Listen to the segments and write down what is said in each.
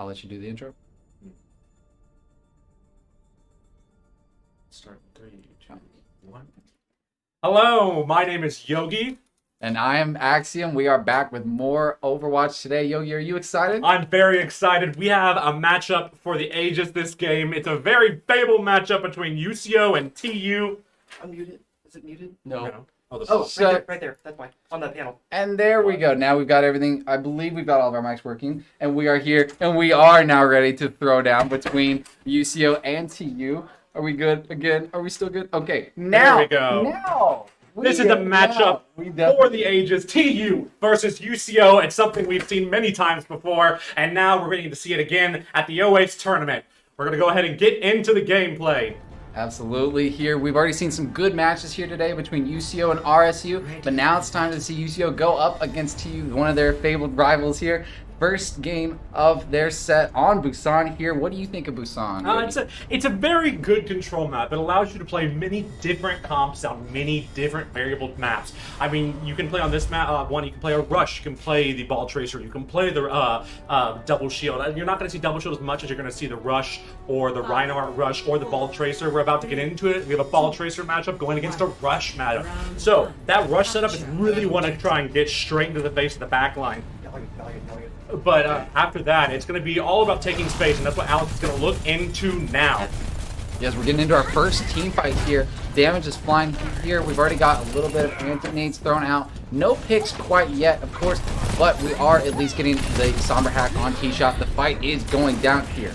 I'll let you do the intro. Start 3, 2, 1. Hello, my name is Yogi. And I am Axiom. We are back with more Overwatch today. Yogi, are you excited? I'm very excited. We have a matchup for the ages this game. It's a very fabled matchup between UCO and TU. Unmuted. Is it muted? No. Oh, So- right there. That's why. On that panel. And there we go. Now we've got everything. I believe we've got all of our mics working. And we are here. And we are now ready to throw down between UCO and TU. Are we good again? Are we still good? Okay. Now. There we go. Now. This is the matchup for the ages. TU versus UCO. It's something we've seen many times before. And now we're going to see it again at the OACE tournament. We're going to go ahead and get into the gameplay. Absolutely. Here, we've already seen some good matches here today between UCO and RSU, but now it's time to see UCO go up against TU, one of their fabled rivals here. First game of their set on Busan here. What do you think of Busan? It's a very good control map. It allows you to play many different comps on many different variable maps. I mean, you can play on this map you can play a rush, you can play the ball tracer, you can play the double shield. You're not going to see double shield as much as you're going to see the rush or the Reinhardt rush or the ball tracer. We're about to get into it. We have a ball tracer matchup going against a rush matchup. So that rush setup is really want to try and get straight into the face of the back line. But after that, it's going to be all about taking space, and that's what Alex is going to look into now. Yes, we're getting into our first team fight here. Damage is flying here. We've already got a little bit of anti-nades thrown out. No picks quite yet, of course, but we are at least getting the Somber Hack on Key Shot. The fight is going down here.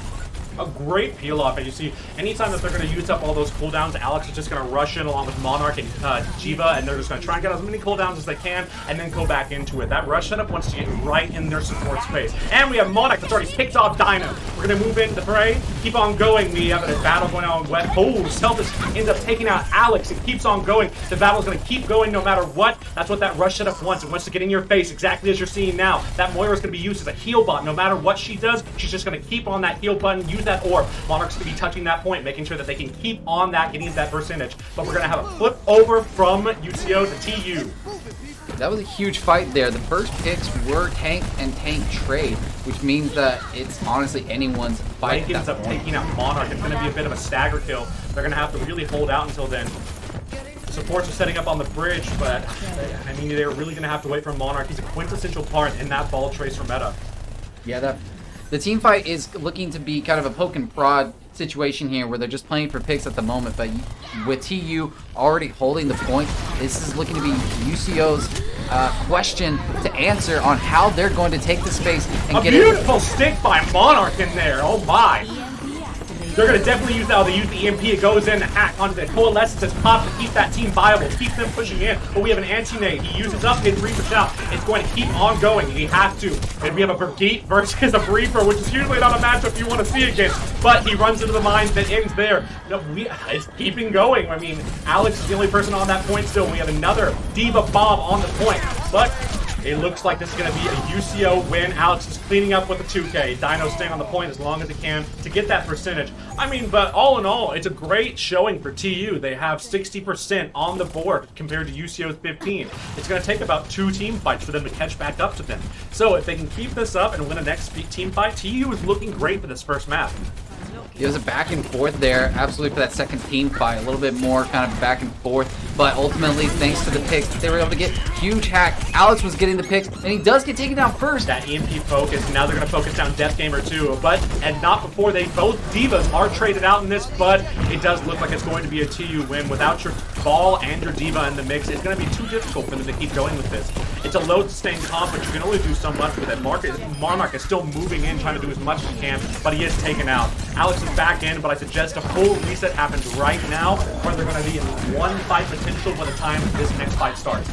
A great peel off, and you see, anytime that they're going to use up all those cooldowns, Alex is just going to rush in along with Monarch and Jiva, and they're just going to try and get as many cooldowns as they can, and then go back into it. That rush setup wants to get right in their support space. And we have Monarch that's already picked off Dino. We're going to move into the fray, keep on going. We have a battle going on west. Oh, Selphus ends up taking out Alex. It keeps on going. The battle's going to keep going no matter what. That's what that rush setup wants. It wants to get in your face, exactly as you're seeing now. That Moira's going to be used as a heal bot. No matter what she does, she's just going to keep on that heal button, use that orb. Monarch's going to be touching that point, making sure that they can keep on that, getting that percentage. But we're going to have a flip over from UCO to TU. That was a huge fight there. The first picks were tank and tank trade, which means that it's honestly anyone's fight. Blake ends up taking out Monarch. It's going to be a bit of a stagger kill. They're going to have to really hold out until then. Supports are setting up on the bridge, but I mean, they're really going to have to wait for Monarch. He's a quintessential part in that ball tracer meta. Yeah, the team fight is looking to be kind of a poke and prod situation here where they're just playing for picks at the moment, but with TU already holding the point, this is looking to be UCO's question to answer on how they're going to take the space and get it. A beautiful stick by Monarch in there. Oh my. They're going to definitely use that. They use the EMP. It goes in, hack onto the coalescence pop to keep that team viable, keep them pushing in. But we have an anti-nade. He uses up his Reaper shout. It's going to keep on going. He has to. And we have a Brigitte versus a Reaper, which is usually not a matchup you want to see against. But he runs into the mine that ends there. No, it's keeping going. I mean, Alex is the only person on that point still. We have another Diva bomb on the point. But it looks like this is going to be a UCO win. Alex is cleaning up with the 2K. Dino staying on the point as long as he can to get that percentage. I mean, but all in all, it's a great showing for TU. They have 60% on the board compared to UCO's 15. It's going to take about 2 team fights for them to catch back up to them. So if they can keep this up and win a next team fight, TU is looking great for this first map. It was a back and forth there, absolutely, for that second team fight. A little bit more kind of back and forth, but ultimately, thanks to the picks, they were able to get huge hack. Alex was getting the picks, and he does get taken down first. That EMP focus, now they're going to focus down Death Gamer too, and not before they both Divas are traded out in this, but it does look like it's going to be a TU win. Without your ball and your Diva in the mix, it's going to be too difficult for them to keep going with this. It's a low sustained comp, but you can only do so much with it. Monarch is still moving in, trying to do as much as he can, but he is taken out. Alex is back in, but I suggest a full reset happens right now, where they're going to be in one fight potential by the time this next fight starts.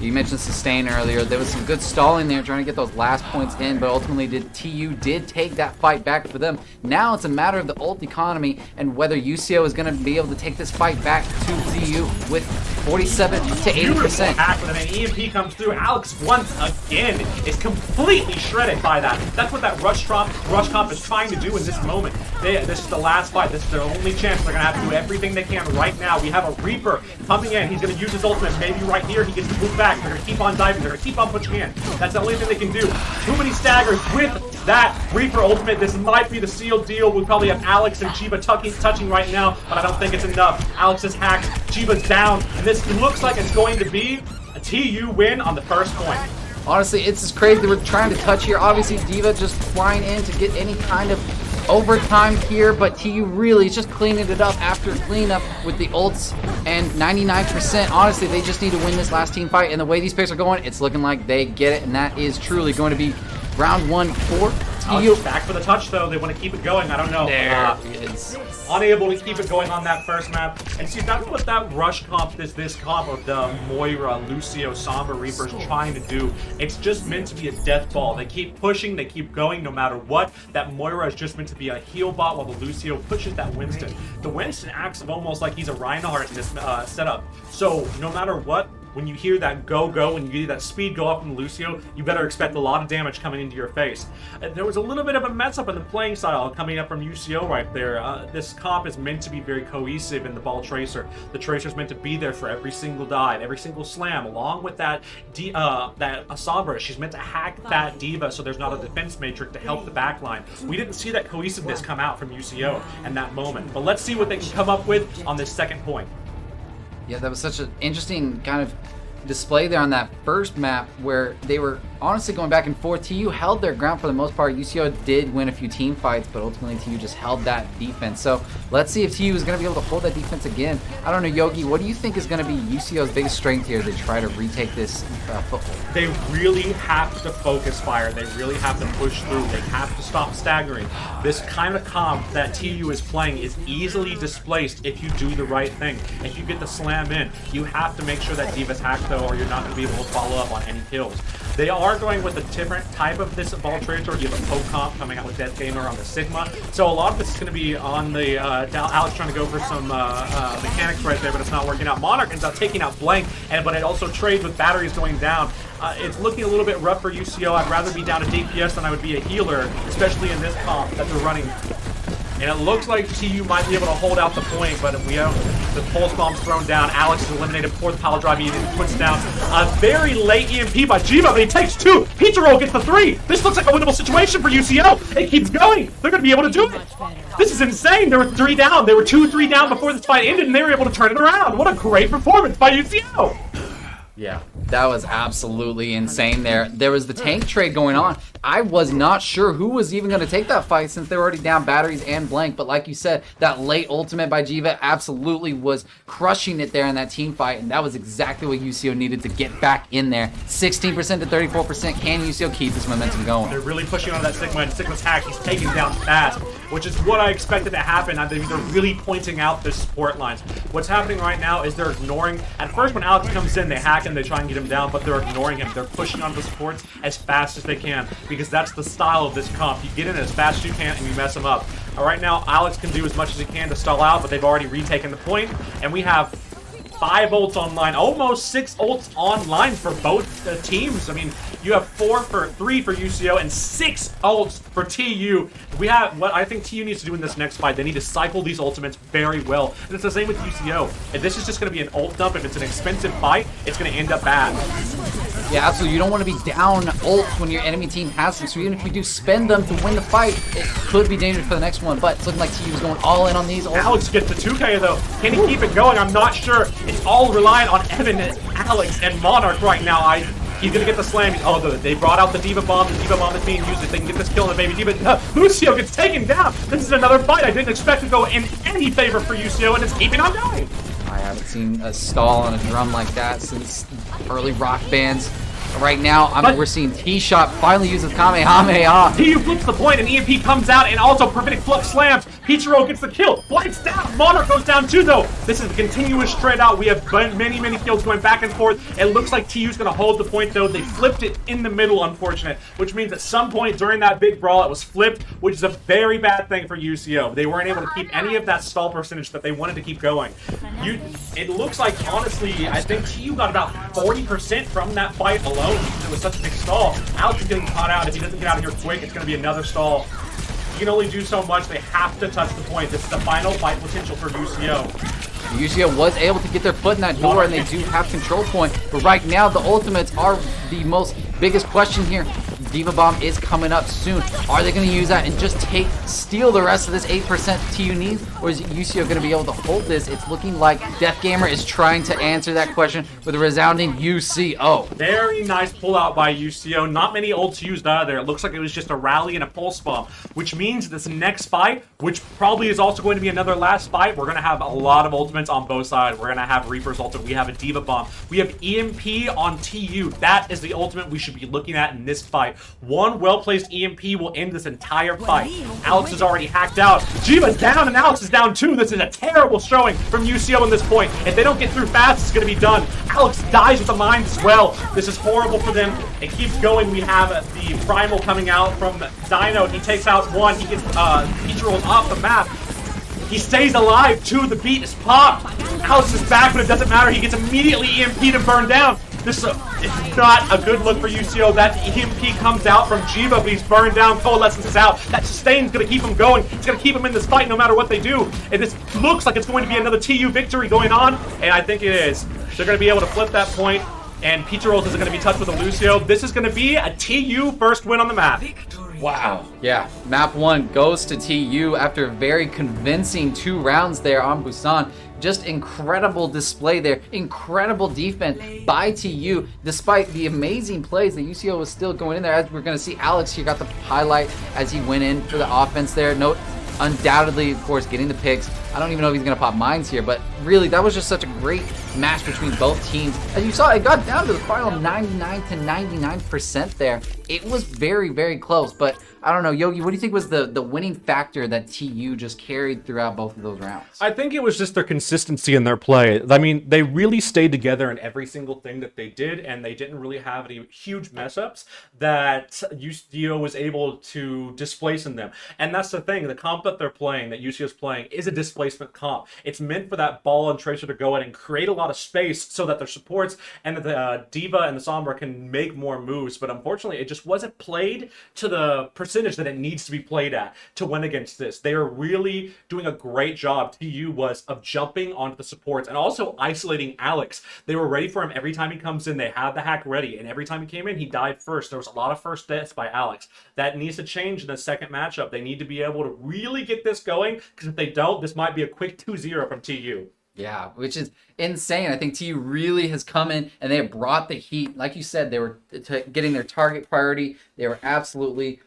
You mentioned sustain earlier. There was some good stalling there trying to get those last points in, but ultimately TU did take that fight back for them. Now it's a matter of the ult economy and whether UCO is going to be able to take this fight back to TU with 47 to 80%. Beautiful hack when an EMP comes through. Alex once again is completely shredded by that. That's what that rush comp is trying to do in this moment. This is the last fight. This is their only chance. They're going to have to do everything they can right now. We have a Reaper coming in. He's going to use his ultimate. Maybe right here he gets moved back. back. They're going to keep on diving. They're going to keep on pushing in. That's the only thing they can do. Too many staggers with that Reaper ultimate. This might be the sealed deal. We probably have Alex and Jiva touching right now, but I don't think it's enough. Alex is hacked. Jiva's down. And this looks like it's going to be a TU win on the first point. Honestly, it's just crazy. We're trying to touch here. Obviously, Diva just flying in to get any kind of overtime here, but TU really is just cleaning it up after cleanup with the ults, and 99%. Honestly, they just need to win this last team fight, and the way these picks are going, it's looking like they get it, and that is truly going to be round 1 for TU. Back for the touch, though. They want to keep it going. I don't know. There it is. Unable to keep it going on that first map. And see, that's what that rush comp, this comp of the Moira, Lucio, Sombra Reaper is trying to do. It's just meant to be a death ball. They keep pushing, they keep going no matter what. That Moira is just meant to be a heal bot while the Lucio pushes that Winston. The Winston acts almost like he's a Reinhardt in this setup. So no matter what, when you hear that go, when you hear that speed go up from Lucio, you better expect a lot of damage coming into your face. There was a little bit of a mess up in the playing style coming up from UCO right there. This comp is meant to be very cohesive in the ball tracer. The tracer's meant to be there for every single dive, every single slam, along with that Sombra. She's meant to hack that Diva so there's not a defense matrix to help the backline. We didn't see that cohesiveness come out from UCO in that moment. But let's see what they can come up with on this second point. Yeah, that was such an interesting kind of display there on that first map where they were honestly going back and forth. TU held their ground for the most part. UCO did win a few team fights, but ultimately TU just held that defense. So let's see if TU is going to be able to hold that defense again. I don't know, Yogi, what do you think is going to be UCO's biggest strength here to try to retake this foothold? They really have to focus fire. They really have to push through. They have to stop staggering. This kind of comp that TU is playing is easily displaced if you do the right thing. If you get the slam in, you have to make sure that Diva's hacked though, or you're not going to be able to follow up on any kills. They are going with a different type of this ball tracer. You have a poke comp coming out with Death Gamer on the Sigma. So a lot of this is going to be on the Alex trying to go for some mechanics right there, but it's not working out. Monarch ends up taking out Blank, but it also trades with batteries going down. It's looking a little bit rough for UCO. I'd rather be down a DPS than I would be a healer, especially in this comp that they're running. And it looks like TU might be able to hold out the point, but we have the pulse bomb's thrown down. Alex is eliminated before the power drive even puts down a very late EMP by Jiva, but he takes 2. Pizzaro gets the 3. This looks like a winnable situation for UCO. It keeps going. They're going to be able to do it. This is insane. There were 3 down. They were 2-3 down before this fight ended, and they were able to turn it around. What a great performance by UCO. Yeah, that was absolutely insane there. There was the tank trade going on. I was not sure who was even going to take that fight since they were already down batteries and Blank. But like you said, that late ultimate by Jiva absolutely was crushing it there in that team fight. And that was exactly what UCO needed to get back in there. 16% to 34%. Can UCO keep this momentum going? They're really pushing on that Sigma, and Sigma's hack. He's taken down fast, which is what I expected to happen. They're really pointing out the support lines. What's happening right now is they're ignoring. At first, when Alex comes in, they hack him, they try and get him down, but they're ignoring him. They're pushing on the supports as fast as they can because that's the style of this comp. You get in as fast as you can and you mess them up. Right now, Alex can do as much as he can to stall out, but they've already retaken the point, and we have 5 ults online, almost 6 ults online for both teams. I mean, you have 3 for UCO and 6 ults for TU. We have what I think TU needs to do in this next fight. They need to cycle these ultimates very well. And it's the same with UCO. If this is just going to be an ult dump, if it's an expensive fight, it's going to end up bad. Yeah, absolutely. You don't want to be down ults when your enemy team has them. So even if you do spend them to win the fight, it could be dangerous for the next one. But it's looking like TU is going all in on these ults. Alex gets the 2K though. Can he keep it going? I'm not sure. It's all relying on Evan and Alex and Monarch right now. He's going to get the slam. Oh, they brought out the Diva Bomb. The Diva Bomb is being used. If they can get this kill on the baby Diva. Lucio gets taken down. This is another fight. I didn't expect to go in any favor for UCO, and it's keeping on going. I haven't seen a stall on a drum like that since early rock bands. Right now, we're seeing T-Shot finally use his Kamehameha. TU flips the point, and EMP comes out, and also Prophetic Flux slams. Pichiro gets the kill. Blights down. Monarch goes down too, though. This is a continuous straight out. We have many, many kills going back and forth. It looks like TU's going to hold the point, though. They flipped it in the middle, unfortunate, which means at some point during that big brawl, it was flipped, which is a very bad thing for UCO. They weren't able to keep any of that stall percentage that they wanted to keep going. It looks like, honestly, I think TU got about 40% from that fight alone because it was such a big stall. Alex is getting caught out. If he doesn't get out of here quick, it's going to be another stall. You can only do so much. They have to touch the point. This is the final fight potential for UCO. UCO was able to get their foot in that door, and they do have control point. But right now, the ultimates are the biggest question here. Diva Bomb is coming up soon. Are they going to use that and just steal the rest of this 8% TU needs? Or is UCO going to be able to hold this? It's looking like Death Gamer is trying to answer that question with a resounding UCO. Very nice pullout by UCO. Not many ults used out of there. It looks like it was just a rally and a pulse bomb, which means this next fight, which probably is also going to be another last fight, we're going to have a lot of ultimates on both sides. We're going to have Reaper's ultimate. We have a Diva Bomb. We have EMP on TU. That is the ultimate we should be looking at in this fight. One well-placed EMP will end this entire fight. Alex is already hacked out. Jiva's down and Alex is down too. This is a terrible showing from UCO in this point. If they don't get through fast, it's going to be done. Alex dies with the mines as well. This is horrible for them. It keeps going. We have the Primal coming out from Dino. He takes out one. He gets Peach rolled off the map. He stays alive too. The beat is popped. Alex is back, but it doesn't matter. He gets immediately EMP'd and burned down. This is not a good look for UCO. That EMP comes out from Jiva, but he's burned down. Coalescence is out. That sustain's going to keep him going. It's going to keep him in this fight no matter what they do. And this looks like it's going to be another TU victory going on, and I think it is. They're going to be able to flip that point, and Peter Rolls isn't going to be touched with a Lucio. This is going to be a TU first win on the map. Wow. Yeah, map 1 goes to TU after a very convincing 2 rounds there on Busan. Just incredible display there. Incredible defense by TU. Despite the amazing plays that UCO was still going in there. As we're going to see, Alex here got the highlight as he went in for the offense there. Undoubtedly, of course, getting the picks. I don't even know if he's going to pop mines here, but really, that was just such a great match between both teams. As you saw, it got down to the final 99 to 99% there. It was very, very close, but I don't know, Yogi, what do you think was the winning factor that TU just carried throughout both of those rounds? I think it was just their consistency in their play. I mean, they really stayed together in every single thing that they did, and they didn't really have any huge mess-ups that UCO was able to displace in them. And that's the thing, the comp that they're playing, that UCO is playing, is a displacement comp. It's meant for that ball and Tracer to go in and create a lot of space so that their supports and the Diva and the Sombra can make more moves, but unfortunately, it just wasn't played to the percentage that it needs to be played at to win against this. They are really doing a great job, TU was, of jumping onto the supports and also isolating Alex. They were ready for him every time he comes in. They had the hack ready, and every time he came in, he died first. There was a lot of first deaths by Alex. That needs to change in the second matchup. They need to be able to really get this going, because if they don't, this might be a quick 2-0 from TU. Yeah, which is insane. I think TU really has come in and they have brought the heat. Like you said, they were getting their target priority. They were absolutely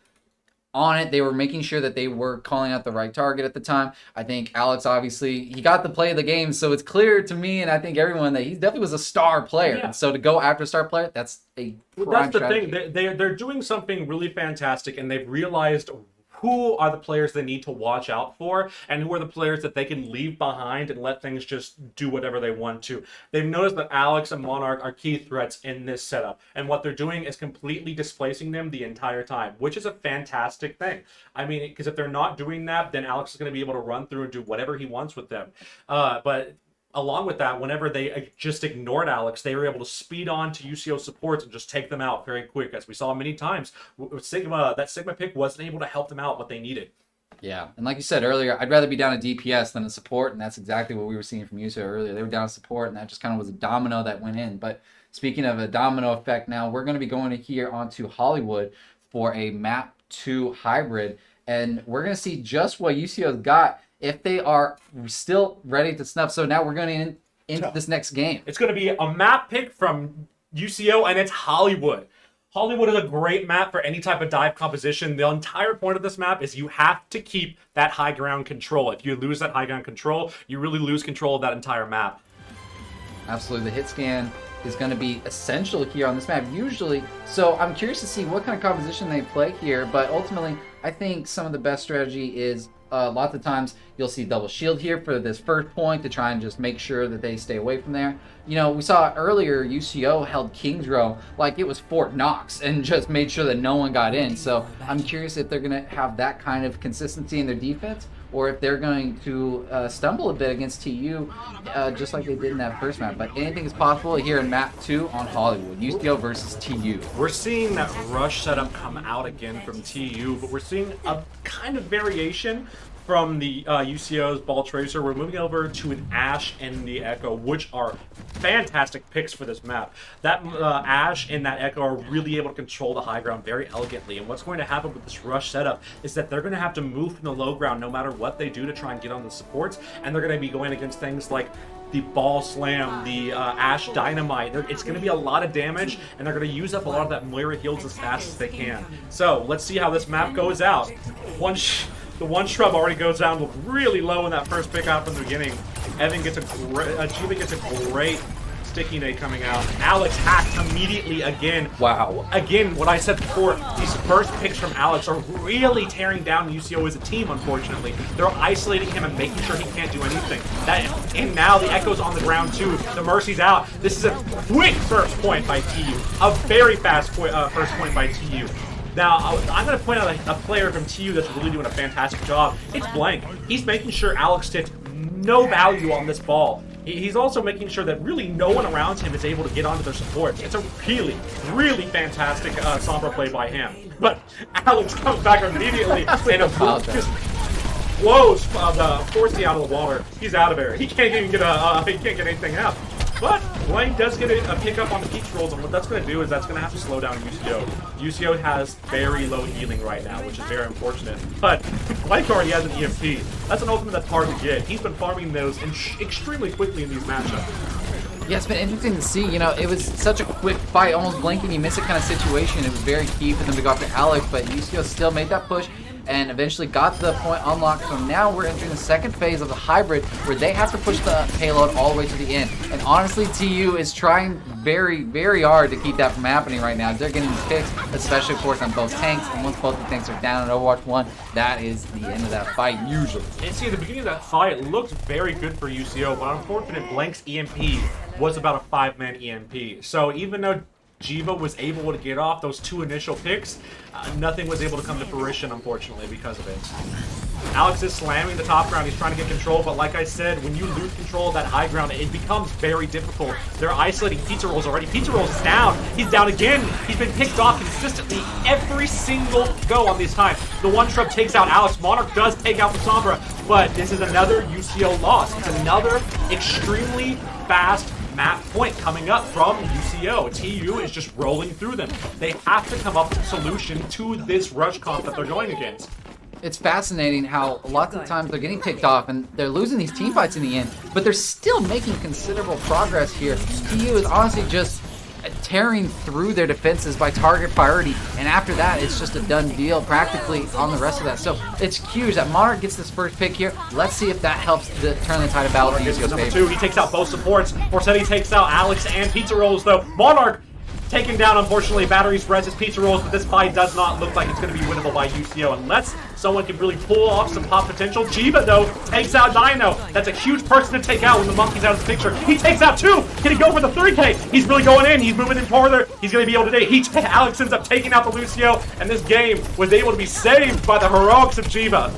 on it. They were making sure that they were calling out the right target at the time. I think Alex, obviously, he got the play of the game, so it's clear to me and I think everyone that he definitely was a star player. Yeah. And so to go after a star player, that's a prime That's the strategy. thing. They're doing something really fantastic, and they've realized who are the players they need to watch out for, and who are the players that they can leave behind and let things just do whatever they want to. They've noticed that Alex and Monarch are key threats in this setup, and what they're doing is completely displacing them the entire time, which is a fantastic thing. I mean, because if they're not doing that, then Alex is going to be able to run through and do whatever he wants with them. But along with that, whenever they just ignored Alex, they were able to speed on to UCO supports and just take them out very quick. As we saw many times, with Sigma, that Sigma pick wasn't able to help them out what they needed. Yeah, and like you said earlier, I'd rather be down a DPS than a support, and that's exactly what we were seeing from UCO earlier. They were down a support, and that just kind of was a domino that went in. But speaking of a domino effect, now we're going to be going here onto Hollywood for a map 2 hybrid, and we're going to see just what UCO's got if they are still ready to snuff. So now we're going into this next game. It's going to be a map pick from UCO, and it's Hollywood. Hollywood is a great map for any type of dive composition. The entire point of this map is you have to keep that high ground control. If you lose that high ground control, you really lose control of that entire map. Absolutely. The hit scan is going to be essential here on this map usually. So I'm curious to see what kind of composition they play here, but ultimately I think some of the best strategy is lots of times you'll see double shield here for this first point to try and just make sure that they stay away from there. You know, we saw earlier UCO held King's Row like it was Fort Knox and just made sure that no one got in. So I'm curious if they're going to have that kind of consistency in their defense, or if they're going to stumble a bit against TU, just like they did in that first map. But anything is possible here in map 2 on Hollywood. UCO versus TU. We're seeing that rush setup come out again from TU, but we're seeing a kind of variation from the UCO's Ball Tracer. We're moving over to an Ashe and the Echo, which are fantastic picks for this map. That Ashe and that Echo are really able to control the high ground very elegantly, and what's going to happen with this rush setup is that they're going to have to move from the low ground no matter what they do to try and get on the supports, and they're going to be going against things like the Ball Slam, the Ashe Dynamite. It's going to be a lot of damage, and they're going to use up a lot of that Moira heals as fast as they can. So let's see how this map goes out. The one shrub already goes down really low in that first pick out from the beginning. Evan gets a great, Jiva gets a great sticky nade coming out. Alex hacked immediately again. Wow. Again, what I said before, these first picks from Alex are really tearing down UCO as a team, unfortunately. They're isolating him and making sure he can't do anything. And now the Echo's on the ground too. The Mercy's out. This is a quick first point by TU. A very fast first point by TU. Now, I'm going to point out a player from TU that's really doing a fantastic job. It's Blank. He's making sure Alex gets no value on this ball. He's also making sure that really no one around him is able to get onto their supports. It's a really, really fantastic Sombra play by him. But Alex comes back immediately and just blows the Forcey out of the water. He's out of there. He can't even get he can't get anything out. But Blaine does get a pickup on the peach rolls, and what that's going to do is that's going to have to slow down UCO. UCO has very low healing right now, which is very unfortunate. But Blaine already has an EMP. That's an ultimate that's hard to get. He's been farming those extremely quickly in these matchups. Yeah, it's been interesting to see. You know, it was such a quick fight, almost blink and you miss it kind of situation. It was very key for them to go after Alex, but UCO still made that push and eventually got the point unlocked. So now we're entering the second phase of the hybrid where they have to push the payload all the way to the end. And honestly, TU is trying very, very hard to keep that from happening right now. They're getting these picks, especially, of course, on both tanks. And once both the tanks are down in Overwatch 1, that is the end of that fight, usually. And see, at the beginning of that fight, it looked very good for UCO, but unfortunately, Blank's EMP was about a 5-man EMP. So even though Jiva was able to get off those two initial picks, nothing was able to come to fruition, unfortunately, because of it. Alex is slamming the top ground. He's trying to get control, but like I said, when you lose control of that high ground, it becomes very difficult. They're isolating Pizza Rolls already. Pizza Rolls is down. He's down again. He's been picked off consistently every single go on this time. The one shrub takes out Alex. Monarch does take out the Sombra, but this is another UCO loss. It's another extremely fast map point coming up from UCO. TU is just rolling through them. They have to come up with a solution to this rush comp that they're going against. It's fascinating how lots of times they're getting picked off and they're losing these team fights in the end, but they're still making considerable progress here. TU is honestly just tearing through their defenses by target priority, and after that it's just a done deal practically on the rest of that. So it's huge that Monarch gets this first pick here. Let's see if that helps turn the tide of battle. Number 2, he takes out both supports. Forsetti takes out Alex and Pizza Rolls, though. Monarch taken down, unfortunately. Batteries res his Pizza Rolls, but this fight does not look like it's going to be winnable by UCO unless someone can really pull off some pop potential. Jiva, though, takes out Dino. That's a huge person to take out when the monkey's out of the picture. He takes out 2. Can he go for the 3K? He's really going in. He's moving in further. He's going to be able to do it. Alex ends up taking out the Lucio, and this game was able to be saved by the heroics of Jiva.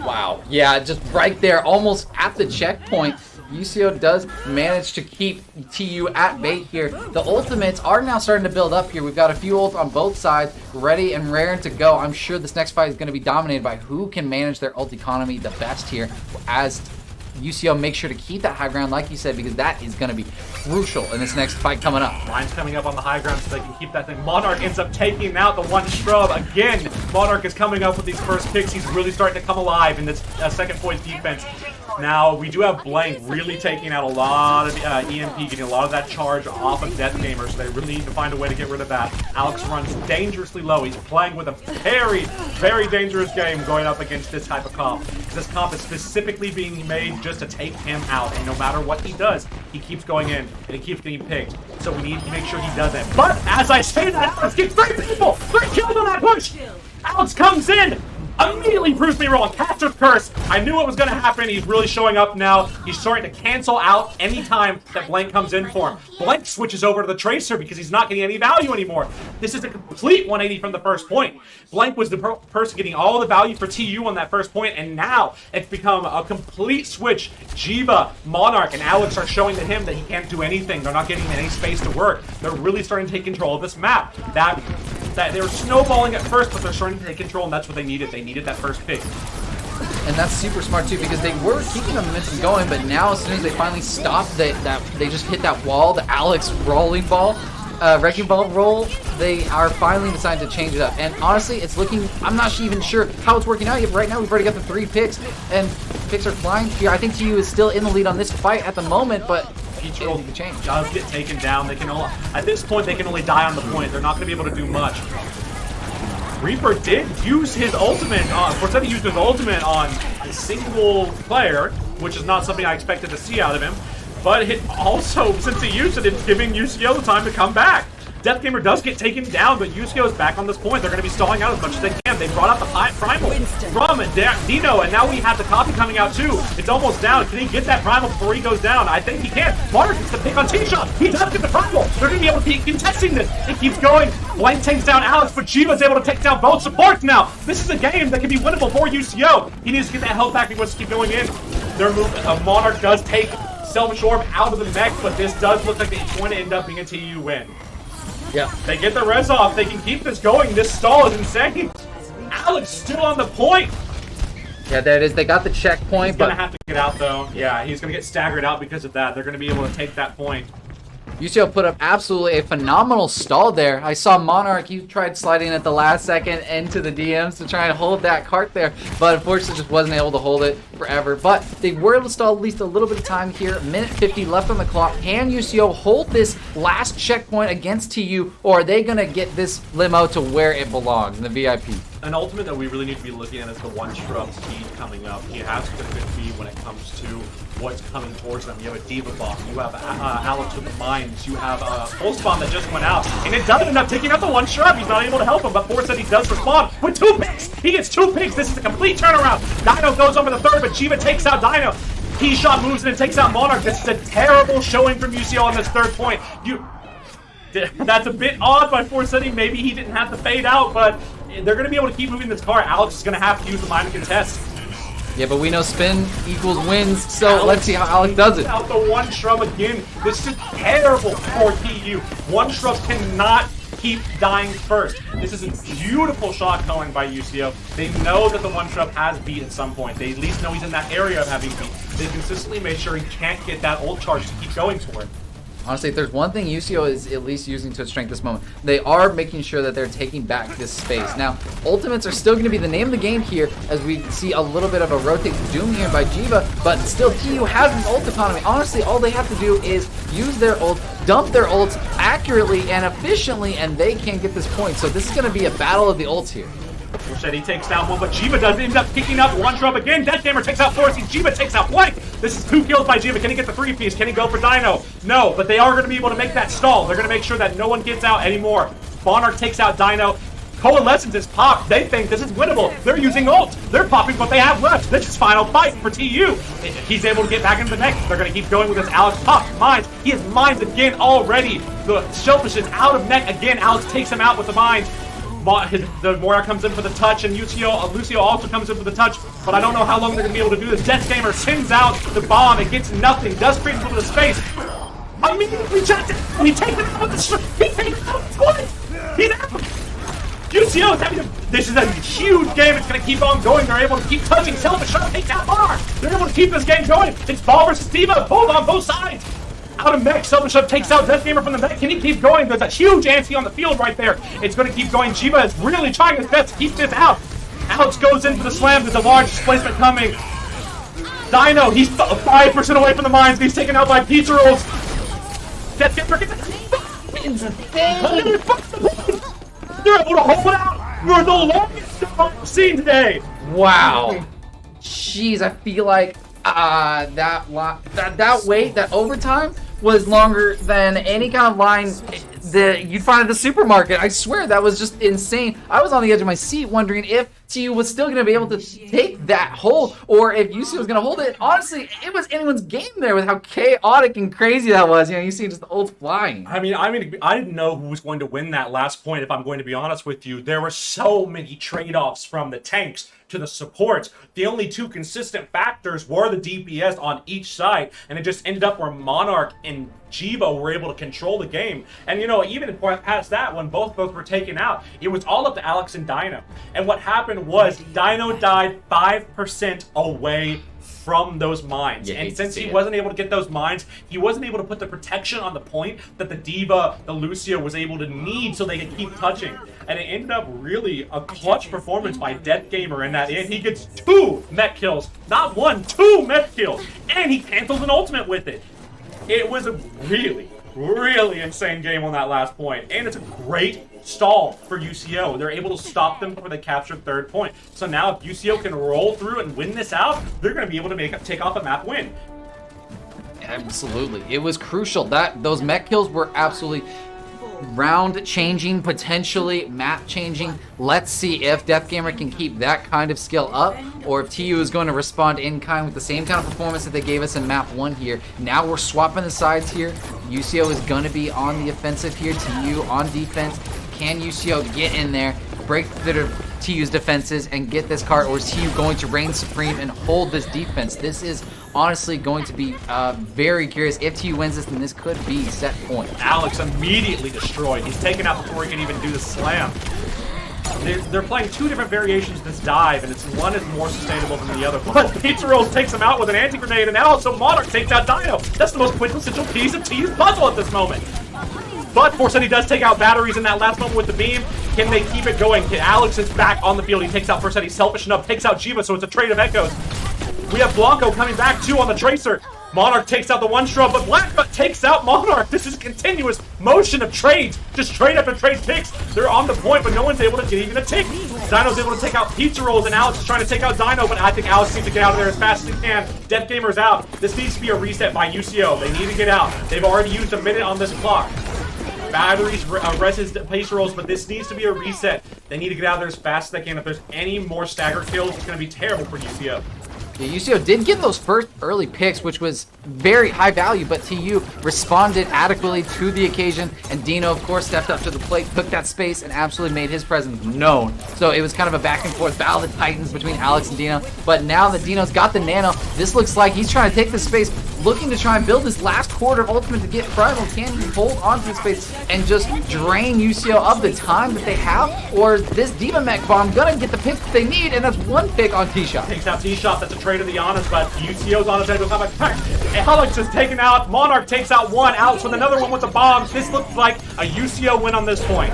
Wow. Yeah, just right there, almost at the checkpoint. UCO does manage to keep TU at bait here. The ultimates are now starting to build up here. We've got a few ults on both sides, ready and raring to go. I'm sure this next fight is going to be dominated by who can manage their ult economy the best here, as UCO makes sure to keep that high ground, like you said, because that is going to be crucial in this next fight coming up. Line's coming up on the high ground so they can keep that thing. Monarch ends up taking out the one shrub. Again, Monarch is coming up with these first picks. He's really starting to come alive in this second point defense. Now, we do have Blank really taking out a lot of EMP, getting a lot of that charge off of Death Gamer, so they really need to find a way to get rid of that. Alex runs dangerously low. He's playing with a very, very dangerous game going up against this type of comp. This comp is specifically being made just to take him out, and no matter what he does, he keeps going in, and he keeps getting picked. So we need to make sure he does it. But, as I say that, Alex gets 3 people! 3 kills on that push! Alex comes in! immediately proves me wrong. Caster's Curse. I knew what was going to happen. He's really showing up now. He's starting to cancel out any time that Blank comes in for him. Blank switches over to the Tracer because he's not getting any value anymore. This is a complete 180 from the first point. Blank was the person getting all the value for TU on that first point, and now it's become a complete switch. Jiva, Monarch, and Alex are showing to him that he can't do anything. They're not getting any space to work. They're really starting to take control of this map. That they were snowballing at first, but they're starting to take control, and that's what they needed. They needed that first pick. And that's super smart too, because they were keeping the momentum going, but now as soon as they finally stopped, they just hit that wall, the Alex rolling ball, wrecking ball roll. They are finally deciding to change it up. And honestly, it's looking, I'm not even sure how it's working out yet. Right now, we've already got the 3 picks, and picks are flying here. I think TU is still in the lead on this fight at the moment, but Each it roll can change. does get taken down. They can only, at this point, they can only die on the point. They're not going to be able to do much. Reaper did use his ultimate, Forseti used his ultimate on a single player, which is not something I expected to see out of him. But it also, since he used it, it's giving UCO the time to come back. Death Gamer does get taken down, but UCO is back on this point. They're going to be stalling out as much as they can. They brought out the Primal from Dino, and now we have the copy coming out too. It's almost down. Can he get that Primal before he goes down? I think he can. Mark gets the pick on T-Shot. He does get the Primal. They're going to be able to keep contesting this. It keeps going. Blank takes down Alex, but Jiva's able to take down both supports now. This is a game that can be winnable for UCO. He needs to get that health back. He wants to keep going in. Their move, Monarch does take Selfish Orb out of the mech, but this does look like it's going to end up being a TU win. Yeah. They get the res off. They can keep this going. This stall is insane. Alex still on the point. Yeah, there it is. They got the checkpoint, He's but going to have to get out, though. Yeah, he's going to get staggered out because of that. They're going to be able to take that point. UCL put up absolutely a phenomenal stall there. I saw Monarch, he tried sliding at the last second into the DMs to try and hold that cart there, but unfortunately just wasn't able to hold it forever. But they were able to stall at least a little bit of time here. Minute 50 left on the clock. Can UCO hold this last checkpoint against TU, or are they going to get this limo to where it belongs, in the VIP? An ultimate that we really need to be looking at is the one shrub speed coming up. He has to get a good feed when it comes to what's coming towards them. You have a Diva buff, you have Alex with the mines, you have a full spawn that just went out, and it does end up taking out the one shrub. He's not able to help him, but Force said he does respond with 2 picks. He gets 2 picks. This is a complete turnaround. Dino goes over the 3rd, but Jiva takes out Dino. T-Shot moves in and takes out Monarch. This is a terrible showing from UCL on this 3rd point. That's a bit odd by Forseti. Maybe he didn't have to fade out, but they're going to be able to keep moving this car. Alex is going to have to use the mine to contest. Yeah, but we know spin equals wins, so let's see how Alex does it. Out the one shrub again. This is terrible for TU. One shrub cannot keep dying first. This is a beautiful shot calling by UCO. They know that the one shrub has beat at some point. They at least know he's in that area of having beat. They consistently made sure he can't get that ult charge to keep going for it. Honestly, if there's one thing UCO is at least using to its strength this moment, they are making sure that they're taking back this space. Now, ultimates are still going to be the name of the game here, as we see a little bit of a rotate doom here by Jiva, but still TU has an ult economy. Honestly, all they have to do is use their ult, dump their ults accurately and efficiently, and they can get this point. So this is going to be a battle of the ults here. He takes down one, but Jiva does end up picking up one drop again. Death Gamer takes out Forcey. Jiva takes out Blank. This is 2 kills by Jiva. Can he get the 3-piece? Can he go for Dino? No, but they are going to be able to make that stall. They're going to make sure that no one gets out anymore. Monarch takes out Dino. Coalescence is popped. They think this is winnable. They're using ult. They're popping what they have left. This is final fight for TU. He's able to get back into the neck. They're going to keep going with this. Alex pop mines. He has mines again already. The Shellfish is out of neck again. Alex takes him out with the mines. The Moira comes in for the touch, and Lucio also comes in for the touch, but I don't know how long they're going to be able to do this. Death Gamer sends out the bomb. It gets nothing. Does create a little bit of space. Immediately checked it, and he takes it out with the strike. He takes it out twice. He's out. UCO is having to... This is a huge game. It's going to keep on going. They're able to keep touching. Selfish shot takes out Bar. They're able to keep this game going. It's Ball versus Diva. Both on both sides. Out of mech, Selfish takes out Death Gamer from the mech. Can he keep going? There's a huge anti on the field right there. It's going to keep going. Jiva is really trying his best to keep this out. Alex goes into the slam. There's a large displacement coming. Dino, he's 5% away from the mines. He's taken out by Pizza Rolls. Death Gamer gets They're able to hold it out for the longest I've seen today. Wow. Jeez, I feel like that wait, that overtime was longer than any kind of line that you'd find at the supermarket. I swear that was just insane. I was on the edge of my seat wondering if TU was still going to be able to take that hold, or if UCO was going to hold it, honestly, it was anyone's game there with how chaotic and crazy that was. You know, you see just the ult flying. I mean, I didn't know who was going to win that last point, if I'm going to be honest with you. There were so many trade-offs from the tanks to the supports. The only two consistent factors were the DPS on each side, and it just ended up where Monarch and Jiva were able to control the game. And you know, even past that, when both were taken out, it was all up to Alex and Dino. And what happened was Dino died 5% away from those mines. Yeah, and since he wasn't able to get those mines, he wasn't able to put the protection on the point that the Diva, the Lucio was able to need so they could keep touching. And it ended up really a clutch performance by Death Gamer in that end. He gets 2 mech kills. Not 1, 2 mech kills. And he cancels an ultimate with it. It was a really insane game on that last point. And it's a great stall for UCO. They're able to stop them before they capture third point. So now if UCO can roll through and win this out, they're going to be able to take off a map win. Absolutely. It was crucial. Those mech kills were absolutely round changing, potentially map changing. Let's see if Death Gamer can keep that kind of skill up, or if TU is going to respond in kind with the same kind of performance that they gave us in map 1 here. Now we're swapping the sides here. UCO is going to be on the offensive here, TU on defense. Can UCO get in there, break TU's defenses, and get this card, or is TU going to reign supreme and hold this defense? This is honestly going to be very curious. If TU wins this, then this could be set point. Alex immediately destroyed. He's taken out before he can even do the slam. They're playing 2 different variations of this dive, and one is more sustainable than the other. But Pizza Rolls takes him out with an anti-grenade, and now also Monarch takes out Dino. That's the most quintessential piece of TU's puzzle at this moment. But Forsetti does take out batteries in that last moment with the beam. Can they keep it going? Alex is back on the field. He takes out Forsetti, selfish enough, takes out Jiva, so it's a trade of echoes. We have Blanco coming back too on the Tracer. Monarch takes out the one shrub, but Blackbutt takes out Monarch. This is a continuous motion of trades. Just trade after trade picks. They're on the point, but no one's able to get even a tick. Dino's able to take out Pizza Rolls, and Alex is trying to take out Dino, but I think Alex needs to get out of there as fast as he can. Death Gamer's out. This needs to be a reset by UCO. They need to get out. They've already used a minute on this clock. Batteries, reses, Pizza Rolls, but this needs to be a reset. They need to get out of there as fast as they can. If there's any more stagger kills, it's going to be terrible for UCO. Yeah, UCO did get those first early picks, which was very high value, but TU responded adequately to the occasion, and Dino, of course, stepped up to the plate, took that space, and absolutely made his presence known. So it was kind of a back and forth battle of the Titans between Alex and Dino, but now that Dino's got the nano, this looks like he's trying to take this space, looking to try and build this last quarter of ultimate to get Primal. Can he hold onto the space and just drain UCO of the time that they have, or is this Diva Mech Bomb gonna get the pick that they need, and that's 1 pick on T-Shot. Takes out T-Shot, that's a trade of the honest, but UCO's on his head with Alex is taken out, Monarch takes out 1, Alex with another one with the bombs. This looks like a UCO win on this point.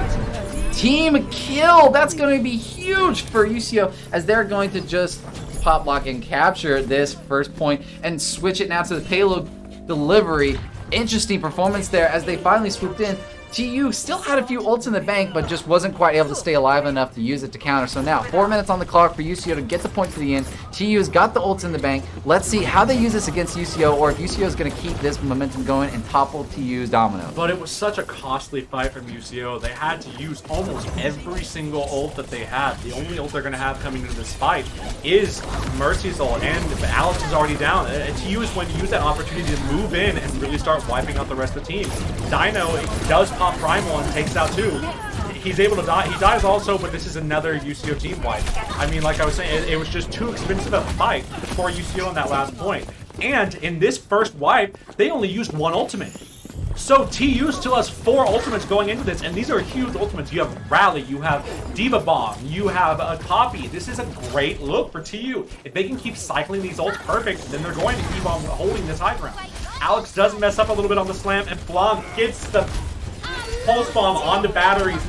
Team kill, that's going to be huge for UCO, as they're going to just pop lock and capture this first point and switch it now to the payload delivery. Interesting performance there as they finally swooped in. TU still had a few ults in the bank, but just wasn't quite able to stay alive enough to use it to counter. So now, 4 minutes on the clock for UCO to get the point to the end. TU's got the ults in the bank. Let's see how they use this against UCO, or if UCO is going to keep this momentum going and topple TU's domino. But it was such a costly fight from UCO. They had to use almost every single ult that they had. The only ult they're going to have coming into this fight is Mercy's ult, and Alex is already down. TU is going to use that opportunity to move in and really start wiping out the rest of the team. Dino does pop Primal and takes out 2. He's able to die. He dies also, but this is another UCO team wipe. I mean, like I was saying, it was just too expensive of a fight for UCO on that last point. And in this first wipe, they only used 1 ultimate. So TU still has 4 ultimates going into this, and these are huge ultimates. You have Rally, you have Diva Bomb, you have a Copy. This is a great look for TU. If they can keep cycling these ults perfect, then they're going to keep on holding this high ground. Alex does mess up a little bit on the slam, and Blanc gets the Pulse Bomb onto batteries.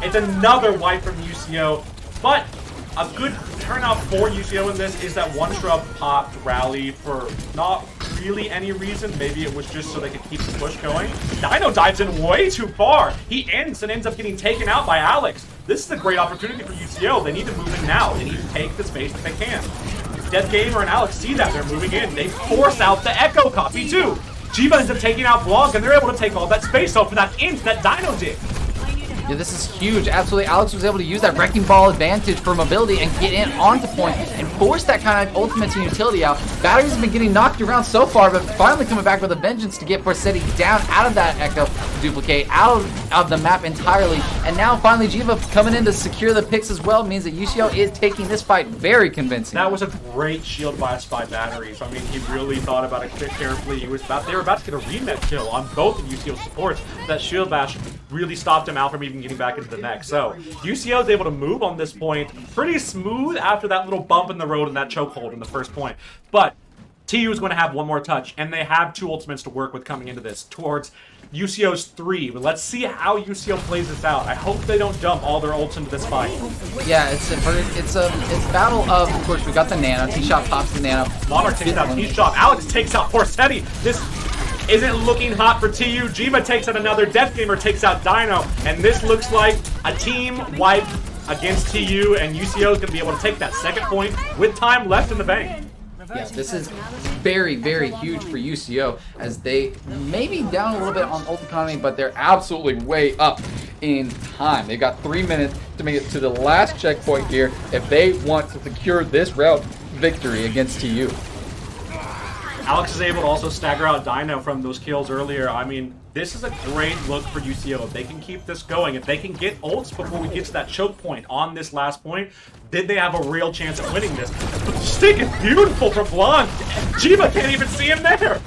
It's another wipe from UCO, but a good turnout for UCO in this is that 1 shrub popped Rally for not really any reason. Maybe it was just so they could keep the push going. Dino dives in way too far. He ends up getting taken out by Alex. This is a great opportunity for UCO. They need to move in now. They need to take the space that they can. Death Gamer and Alex see that. They're moving in. They force out the Echo Copy too. Jiva ends up taking out Blanc, and they're able to take all that space off for that int that Dino did. Yeah, this is huge. Absolutely. Alex was able to use that wrecking ball advantage for mobility and get in onto point and force that kind of ultimate and utility out. Batteries have been getting knocked around so far, but finally coming back with a vengeance to get Forsetti down out of that Echo duplicate, out of the map entirely. And now finally Jiva coming in to secure the picks as well means that UCO is taking this fight very convincing. That was a great shield blast by Batteries. I mean, he really thought about it carefully. They were about to get a remet kill on both of UCO supports. That shield bash really stopped him out from even getting back into the neck. So UCO is able to move on this point pretty smooth after that little bump in the road and that chokehold in the first point. But TU is going to have one more touch, and they have 2 ultimates to work with coming into this towards UCO's 3. But let's see how UCO plays this out. I hope they don't dump all their ults into this fight. Yeah, it's a battle of course, we got the Nano. T-Shot pops the Nano. Monarch takes out T-Shot. Alex takes out Forsetti. This isn't looking hot for TU. Jiva takes out another. Death Gamer takes out Dino. And this looks like a team wipe against TU, and UCO is going to be able to take that second point with time left in the bank. Yeah, this is very, very huge for UCO as they may be down a little bit on ult economy, but they're absolutely way up in time. They've got 3 minutes to make it to the last checkpoint here if they want to secure this route victory against TU. Alex is able to also stagger out Dino from those kills earlier. I mean, this is a great look for UCO. If they can keep this going, if they can get ults before we get to that choke point on this last point, then they have a real chance at winning this. But the stick is beautiful from Blanc. Jiva can't even see him there.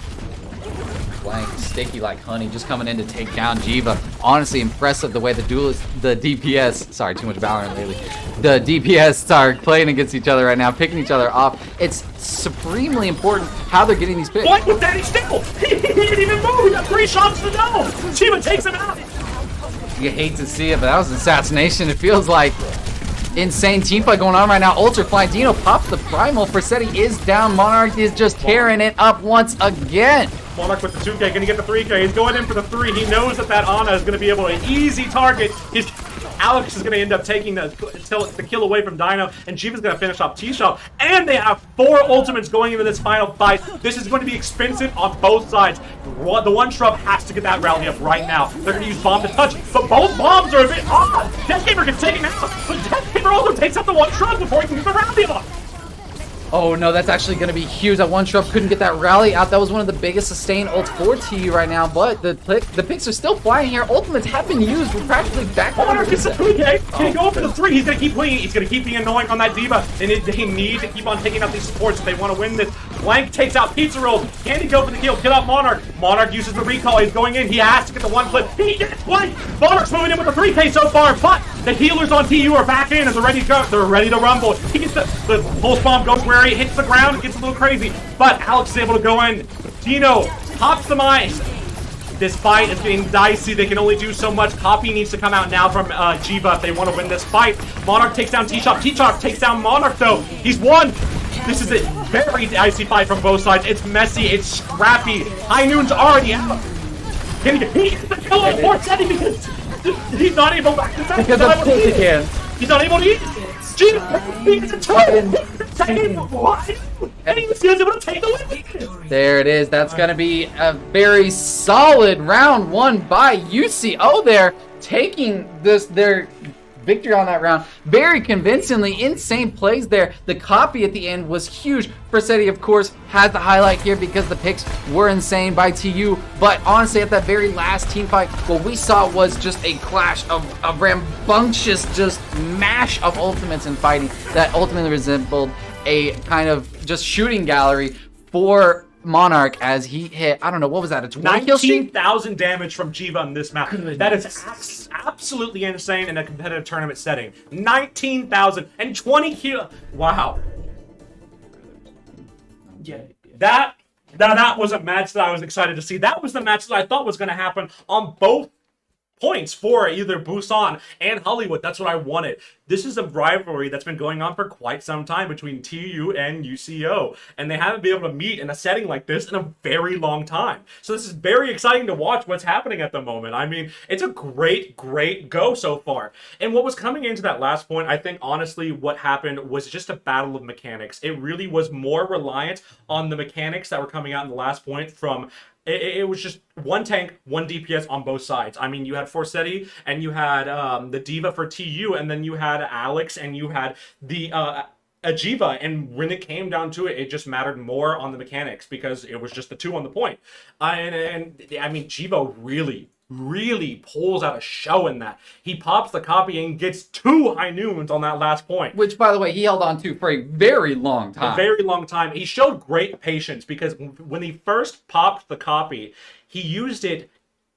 Blank, sticky like honey, just coming in to take down Jiva. Honestly, impressive the way the DPS, sorry, too much Valorant lately. The DPS are playing against each other right now, picking each other off. It's supremely important how they're getting these picks. What with Daddy Stickle? He didn't even move. He got 3 shots to go. Jiva takes him out. You hate to see it, but that was an assassination. It feels like insane teamfight going on right now. Ultra flying. Dino pops the primal. Forsetti is down. Monarch is just tearing it up once again. Monarch with the 2K, gonna get the 3K. He's going in for the 3. He knows that Ana is gonna be able to easy target. Alex is gonna end up taking the kill away from Dino, and Jiva's gonna finish off T-Shot. And they have 4 ultimates going into this final fight. This is going to be expensive on both sides. The one shrub has to get that rally up right now. They're gonna use bomb to touch, but both bombs are a bit odd. Death Gamer can take him out, but Death Gamer also takes out the one shrub before he can get the rally up. Oh no, that's actually going to be huge. That one shrub couldn't get that rally out. That was one of the biggest sustained ults for TU right now, but the picks are still flying here. Ultimates have been used. We're practically back on Monarch is okay. Can he go for the 3? He's going to keep playing. He's going to keep being annoying on that Diva, and they need to keep on taking out these supports if they want to win this. Blank takes out Pizza Rolls. Can he go for the kill? Kill out Monarch. Monarch uses the recall. He's going in. He has to get the 1 clip. He gets Blank. Monarch's moving in with the 3K so far, but the healers on TU are back in as they're ready to go. They're ready to rumble. He gets the pulse bomb goes where he hits the ground. It gets a little crazy, but Alex is able to go in. Dino pops the mines. This fight is getting dicey. They can only do so much. Copy needs to come out now from Jiva if they want to win this fight. Monarch takes down T-Shot. T-Shot takes down Monarch, though. He's won. This is a very dicey fight from both sides. It's messy. It's scrappy. High Noon's already out. Can he get the kill on Forsetti because he's not able to because of course he can. He's not able to eat. Jiva, he gets a turn. And he was able to take the win. There it is. That's going to be a very solid round 1 by UCO there, taking their victory on that round very convincingly. Insane plays there. The copy at the end was huge. Forsetti, of course, has the highlight here because the picks were insane by TU. But honestly, at that very last team fight, what we saw was just a clash of rambunctious just mash of ultimates and fighting that ultimately resembled a kind of just shooting gallery for Monarch as he hit, I don't know, what was that, a 20 kill streak? 19,000 damage from Jiva on this map. That is absolutely insane in a competitive tournament setting. 19,000 and 20 kills. Wow. Yeah. That was a match that I was excited to see. That was the match that I thought was going to happen on both points for either Busan and Hollywood. That's what I wanted. This is a rivalry that's been going on for quite some time between TU and UCO, and they haven't been able to meet in a setting like this in a very long time. So this is very exciting to watch what's happening at the moment. I mean, it's a great go so far. And what was coming into that last point, I think honestly what happened was just a battle of mechanics. It really was more reliant on the mechanics that were coming out in the last point from It was just one tank, one DPS on both sides. I mean, you had Forsetti and you had the Diva for TU, and then you had Alex and you had the Ajiva. And when it came down to it, it just mattered more on the mechanics because it was just the two on the point. And I mean, Jiva really pulls out a show in that. He pops the copy and gets 2 high noons on that last point. Which, by the way, he held on to for a very long time. A very long time. He showed great patience because when he first popped the copy, he used it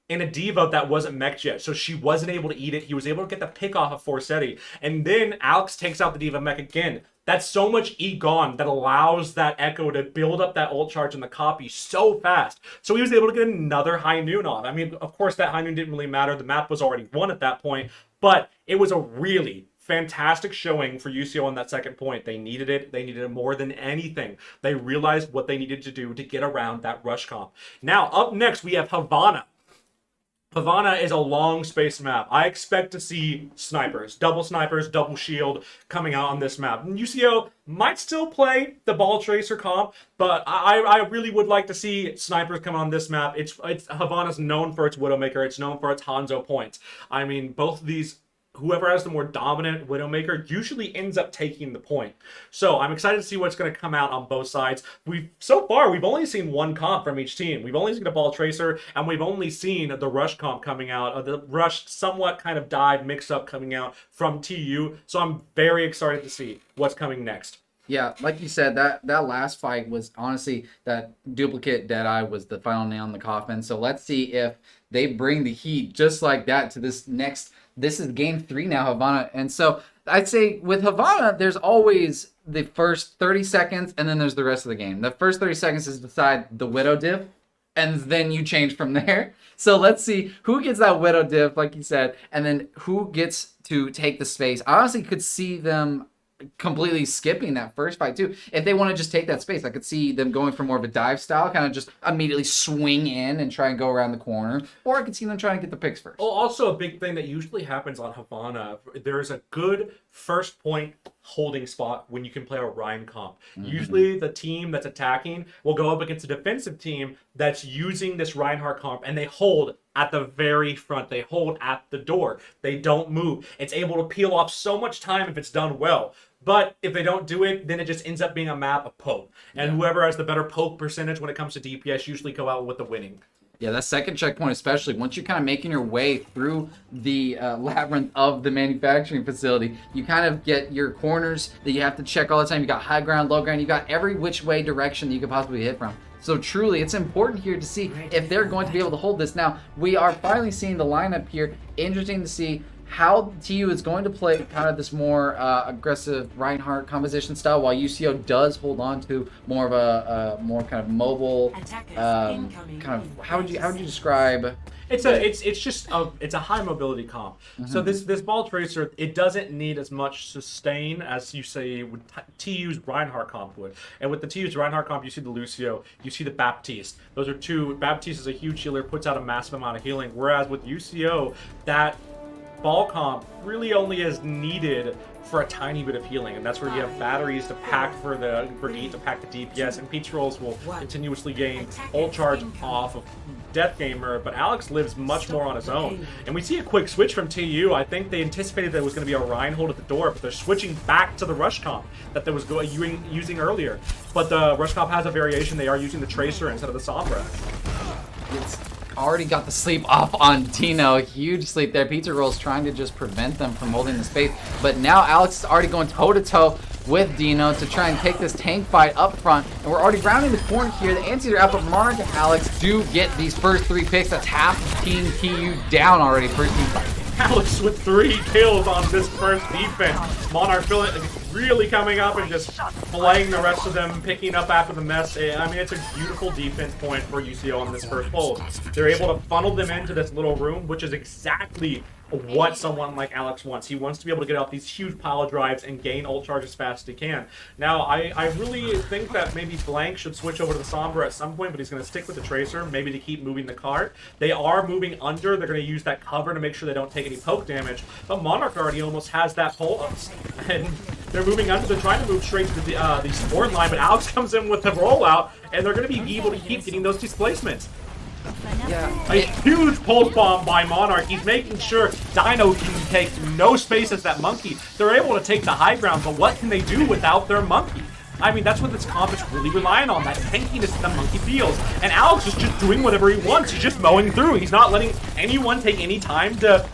in a Diva that wasn't mech yet, so she wasn't able to eat it. He was able to get the pick off of Forsetti. And then Alex takes out the Diva mech again. That's so much E gone that allows that Echo to build up that ult charge in the copy so fast. So he was able to get another high noon off. I mean, of course, that high noon didn't really matter. The map was already won at that point, but it was a really fantastic showing for UCO on that second point. They needed it. They needed it more than anything. They realized what they needed to do to get around that rush comp. Now, up next, we have Havana. Havana is a long space map. I expect to see snipers, double shield coming out on this map. And UCO might still play the ball tracer comp, but I really would like to see snipers come on this map. It's Havana's known for its Widowmaker. It's known for its Hanzo points. I mean, both of these, whoever has the more dominant Widowmaker usually ends up taking the point. So I'm excited to see what's going to come out on both sides. So far, we've only seen one comp from each team. We've only seen a ball tracer, and we've only seen the rush comp coming out, the rush somewhat kind of dive mix-up coming out from TU. So I'm very excited to see what's coming next. Yeah, like you said, that last fight was honestly, that duplicate Deadeye was the final nail in the coffin. So let's see if they bring the heat just like that to this next. This is game 3 now, Havana. And so I'd say with Havana, there's always the first 30 seconds and then there's the rest of the game. The first 30 seconds is decide the Widow diff, and then you change from there. So let's see who gets that Widow diff, like you said, and then who gets to take the space. I honestly could see them completely skipping that first fight too. If they want to just take that space, I could see them going for more of a dive style, kind of just immediately swing in and try and go around the corner, or I could see them trying to get the picks first. Oh, also a big thing that usually happens on Havana, there's a good first point holding spot when you can play a Ryan comp. Usually the team that's attacking will go up against a defensive team that's using this Reinhardt comp, and they hold at the very front. They hold at the door. They don't move. It's able to peel off so much time if it's done well. But if they don't do it, then it just ends up being a map of poke. And whoever has the better poke percentage when it comes to DPS usually go out with the winning. Yeah, that second checkpoint especially, once you're kind of making your way through the labyrinth of the manufacturing facility, you kind of get your corners that you have to check all the time. You got high ground, low ground, you got every which way direction that you could possibly hit from. So truly, it's important here to see if they're going to be able to hold this. Now, we are finally seeing the lineup here. Interesting to see how TU is going to play kind of this more aggressive Reinhardt composition style, while UCO does hold on to more of a more kind of mobile kind of how would you describe? It's a high mobility comp. So this ball tracer, it doesn't need as much sustain as you say with TU's Reinhardt comp would. And with the TU's Reinhardt comp, you see the Lucio, you see the Baptiste. Those are two. Baptiste is a huge healer, puts out a massive amount of healing. Whereas with UCO, that ball comp really only is needed for a tiny bit of healing, and that's where you have batteries to pack for the brigade, to pack the DPS, and Peach Rolls will continuously gain ult charge off of Death Gamer, but Alex lives much more on his own. And we see a quick switch from TU. I think they anticipated that it was going to be a Ryan hold at the door, but they're switching back to the rush comp that they was using earlier. But the rush comp has a variation. They are using the Tracer instead of the Sombra. It's already got the sleep off on Dino. Huge sleep there. Pizza Roll's trying to just prevent them from holding the space. But now Alex is already going toe-to-toe with Dino to try and take this tank fight up front. And we're already rounding the corner here. The antis are up, but Monarch and Alex do get these first 3 picks. That's half of Team TU down already. First team fight. Alex with 3 kills on this first defense. Monarch really coming up and just flaying the rest of them, picking up after the mess. I mean, it's a beautiful defense point for UCO on this first hold. They're able to funnel them into this little room, which is exactly what someone like Alex wants. He wants to be able to get off these huge pile drives and gain ult charge as fast as he can. Now, I really think that maybe Blank should switch over to the Sombra at some point, but he's going to stick with the Tracer, maybe to keep moving the cart. They are moving under. They're going to use that cover to make sure they don't take any poke damage. But Monarch already almost has that pulse. And they're moving under. They're trying to move straight to the support line, but Alex comes in with the rollout, and they're going to be able to keep getting those displacements. Yeah. A huge pulse bomb by Monarch. He's making sure Dino can take no space as that monkey. They're able to take the high ground, but what can they do without their monkey? I mean, that's what this comp is really relying on, that tankiness that the monkey feels. And Alex is just doing whatever he wants. He's just mowing through. He's not letting anyone take any time to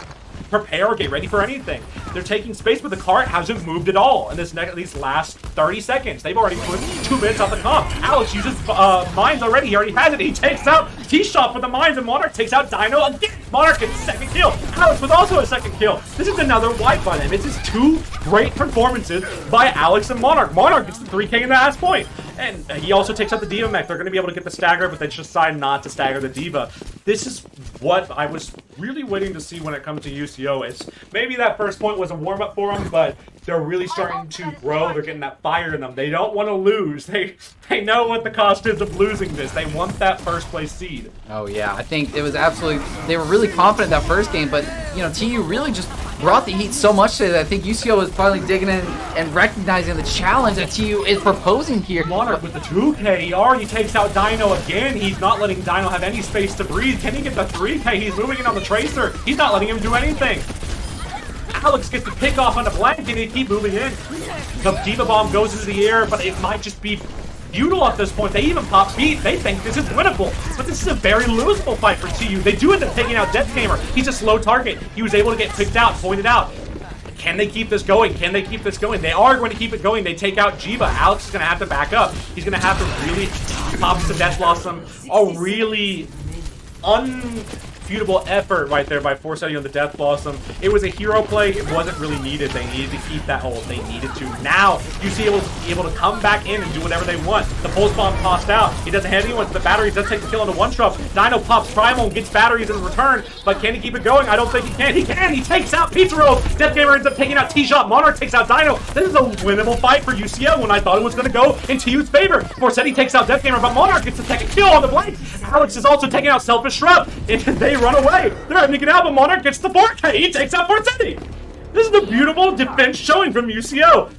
prepare or get ready for anything. They're taking space, but the cart hasn't moved at all in these last 30 seconds. They've already put 2 minutes off the comp. Alex uses mines already. He already has it. He takes out T-Shot for the mines, and Monarch takes out Dino again. Monarch gets a second kill. Alex with also a second kill. This is another wipe by them. This is 2 great performances by Alex and Monarch. Monarch gets the 3K in the last point. And he also takes out the Diva mech. They're going to be able to get the stagger, but they just decide not to stagger the Diva. This is what I was really waiting to see when it comes to UCO. It's maybe that first point was a warm-up for them, but they're really starting to grow. They're getting that fire in them. They don't want to lose. They know what the cost is of losing this. They want that first place seed. Oh yeah, I think it was absolutely, they were really confident that first game, but you know, TU really just brought the heat so much today that I think UCO is finally digging in and recognizing the challenge that TU is proposing here. Monarch with the 2K, he already takes out Dino again. He's not letting Dino have any space to breathe. Can he get the 3K? He's moving in on the Tracer. He's not letting him do anything. Alex gets the pick off on the blank and they keep moving in. The Diva Bomb goes into the air, but it might just be futile at this point. They even pop beat. They think this is winnable, but this is a very losable fight for TU. They do end up taking out Death Gamer. He's a slow target. He was able to get picked out, pointed out. Can they keep this going? Can they keep this going? They are going to keep it going. They take out Jiva. Alex is going to have to back up. He's going to have to really pop the Death Blossom. A really unfeudable effort right there by foresighting on the Death Blossom. It was a hero play. It wasn't really needed. They needed to keep that ult. They needed to. Now, UC able to come back in and do whatever they want. The Pulse Bomb tossed out. He doesn't have anyone. The batteries does take the kill on the one-shot. Dino pops Primal and gets batteries in return, but can he keep it going? I don't think he can. He can! He takes out Pizza Rolls! Death Gamer ends up taking out T-Shot. Monarch takes out Dino. This is a winnable fight for UCL when I thought it was going to go in TU's favor. Forsetti takes out Death Gamer, but Monarch gets the second kill on the blank. Alex is also taking out Selfish Shrub, and they run away. They're having to get out, but Monarch gets the 4K. He takes out Forsetti. This is a beautiful defense showing from UCO.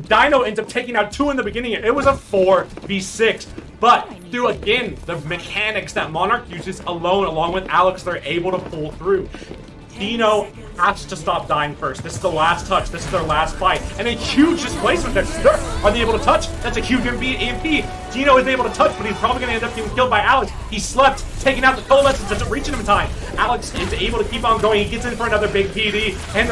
Dino ends up taking out 2 in the beginning. It was a 4v6. But through, again, the mechanics that Monarch uses alone, along with Alex, they're able to pull through. Dino has to stop dying first. This is the last touch. This is their last fight. And a huge displacement there. Are they able to touch? That's a huge EMP. Dino is able to touch, but he's probably going to end up getting killed by Alex. He slept, taking out the coalescence, doesn't reach him in time. Alex is able to keep on going. He gets in for another big PD, and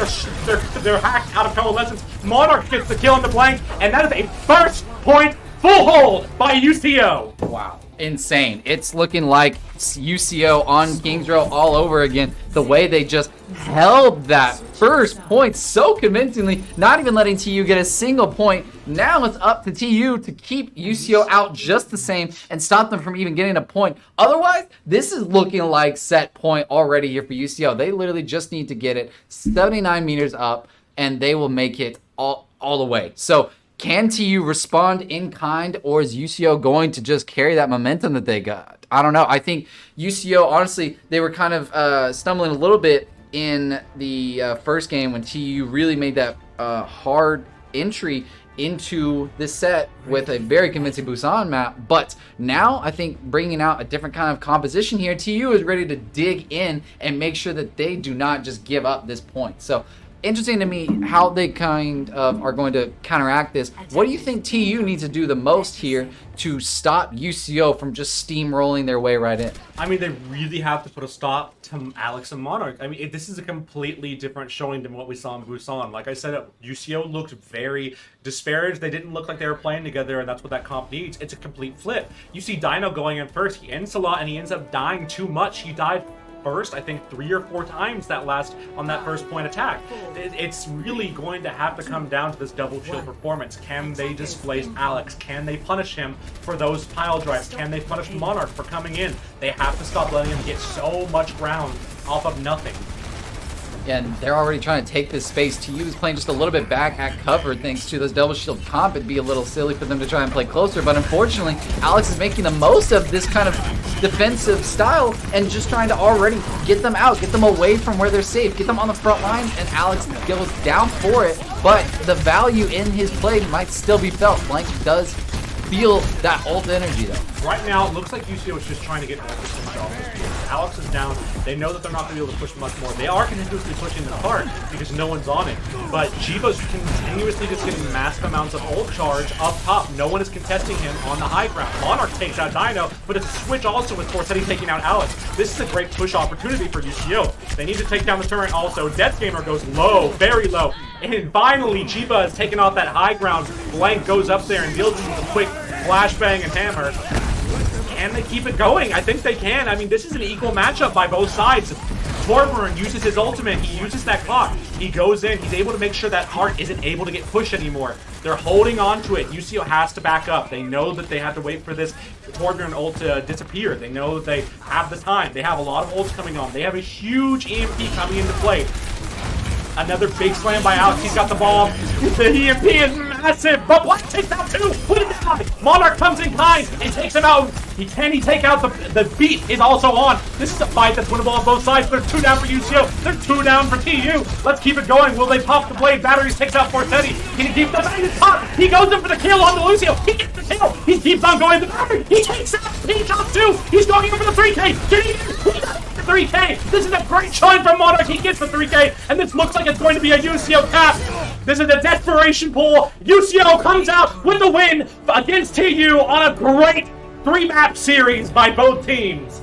they're hacked out of coalescence. Monarch gets the kill on the blank, and that is a first point full hold by UCO. Wow. Insane. It's looking like UCO on Kings Row all over again. The way they just held that first point so convincingly, not even letting TU get a single point. Now it's up to TU to keep UCO out just the same and stop them from even getting a point. Otherwise, this is looking like set point already here for UCO. They literally just need to get it 79 meters up and they will make it all the way. So can TU respond in kind, or is UCO going to just carry that momentum that they got? I don't know. I think UCO, honestly, they were kind of stumbling a little bit in the first game when TU really made that hard entry into this set with a very convincing Busan map. But now I think bringing out a different kind of composition here, TU is ready to dig in and make sure that they do not just give up this point. So interesting to me how they kind of are going to counteract this. What do you think TU needs to do the most here to stop UCO from just steamrolling their way right in? I mean, they really have to put a stop to Alex and Monarch. I mean, this is a completely different showing than what we saw in Busan. Like I said, UCO looked very disparaged. They didn't look like they were playing together, and that's what that comp needs. It's a complete flip. You see Dino going in first. He ends a lot, and he ends up dying too much. He died first, I think 3 or 4 times on that first point attack. It's really going to have to come down to this double chill performance. Can they displace Alex? Can they punish him for those pile drives? Can they punish Monarch for coming in? They have to stop letting him get so much ground off of nothing. Yeah, and they're already trying to take this space. TU is playing just a little bit back at cover thanks to this double shield comp. It'd be a little silly for them to try and play closer, but unfortunately, Alex is making the most of this kind of defensive style and just trying to already get them out, get them away from where they're safe, get them on the front line, and Alex goes down for it, but the value in his play might still be felt. Blank does feel that ult energy though. Right now, it looks like UCO is just trying to get more percentage off this game. Alex is down. They know that they're not going to be able to push much more. They are continuously pushing the cart because no one's on it. But Jiva's continuously just getting massive amounts of ult charge up top. No one is contesting him on the high ground. Monarch takes out Dino, but it's a switch also with Forsetti taking out Alex. This is a great push opportunity for UCO. They need to take down the turret also. Death Gamer goes low, very low. And finally, Jiva has taken off that high ground. Blank goes up there and deals with a quick flashbang and hammer. Can they keep it going? I think they can. I mean, this is an equal matchup by both sides. Torbjorn uses his ultimate. He uses that clock. He goes in. He's able to make sure that heart isn't able to get pushed anymore. They're holding on to it. UCO has to back up. They know that they have to wait for this Torbjorn ult to disappear. They know that they have the time. They have a lot of ults coming on. They have a huge EMP coming into play. Another big slam by Alex. He's got the bomb. The EMP is massive, but Black takes out two. Put it down. Monarch comes in kind and takes him out. Can he take out the beat is also on. This is a fight that's winnable on both sides. There's 2 down for UCO. There's 2 down for TU. Let's keep it going. Will they pop the blade? Batteries takes out Forsetti. Can he keep the battery top? He goes in for the kill on the Lucio. He gets the kill. He keeps on going. The battery. He takes out. He drops 2. He's going in for the 3K. Get in. He does 3K. This is a great showing from Monarch. He gets the 3K, and this looks like it's going to be a UCO cap. This is a desperation pull. UCO comes out with the win against TU on a great 3-map series by both teams.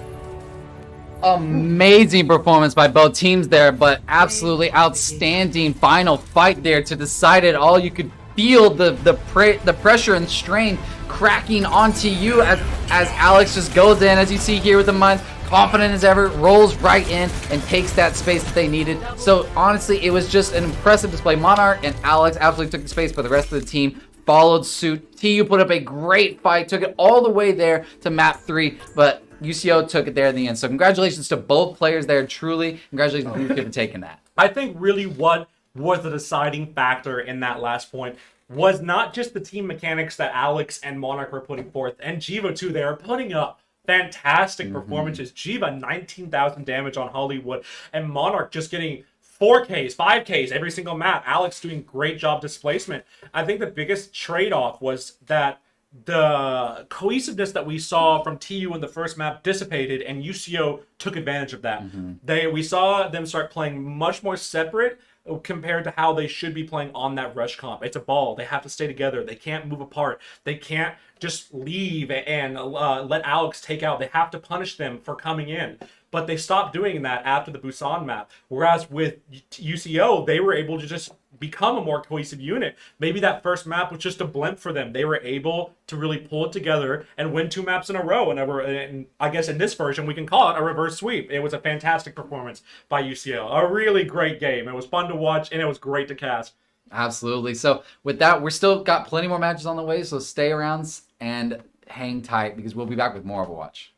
Amazing performance by both teams there, but absolutely outstanding final fight there to decide it all. You could feel the pressure and strain cracking onto you as Alex just goes in, as you see here with the mines, confident as ever, rolls right in and takes that space that they needed. So honestly, it was just an impressive display. Monarch and Alex absolutely took the space, but the rest of the team followed suit. TU put up a great fight, took it all the way there to map 3, but UCO took it there in the end. So congratulations to both players there, truly. Congratulations to you for taking that. I think really what was the deciding factor in that last point was not just the team mechanics that Alex and Monarch were putting forth, and Jiva too. They are putting up fantastic performances. Jiva 19,000 damage on Hollywood, and Monarch just getting 4Ks, 5Ks every single map. Alex doing great job displacement. I think the biggest trade-off was that the cohesiveness that we saw from TU in the first map dissipated, and UCO took advantage of that. We saw them start playing much more separate compared to how they should be playing on that rush comp. It's a ball. They have to stay together. They can't move apart. They can't just leave and let Alex take out. They have to punish them for coming in. But they stopped doing that after the Busan map. Whereas with UCO, they were able to just become a more cohesive unit. Maybe that first map was just a blimp for them. They were able to really pull it together and win 2 maps in a row. And I guess in this version, we can call it a reverse sweep. It was a fantastic performance by UCO. A really great game. It was fun to watch, and it was great to cast. Absolutely. So with that, we're still got plenty more matches on the way, so stay around and hang tight because we'll be back with more Overwatch.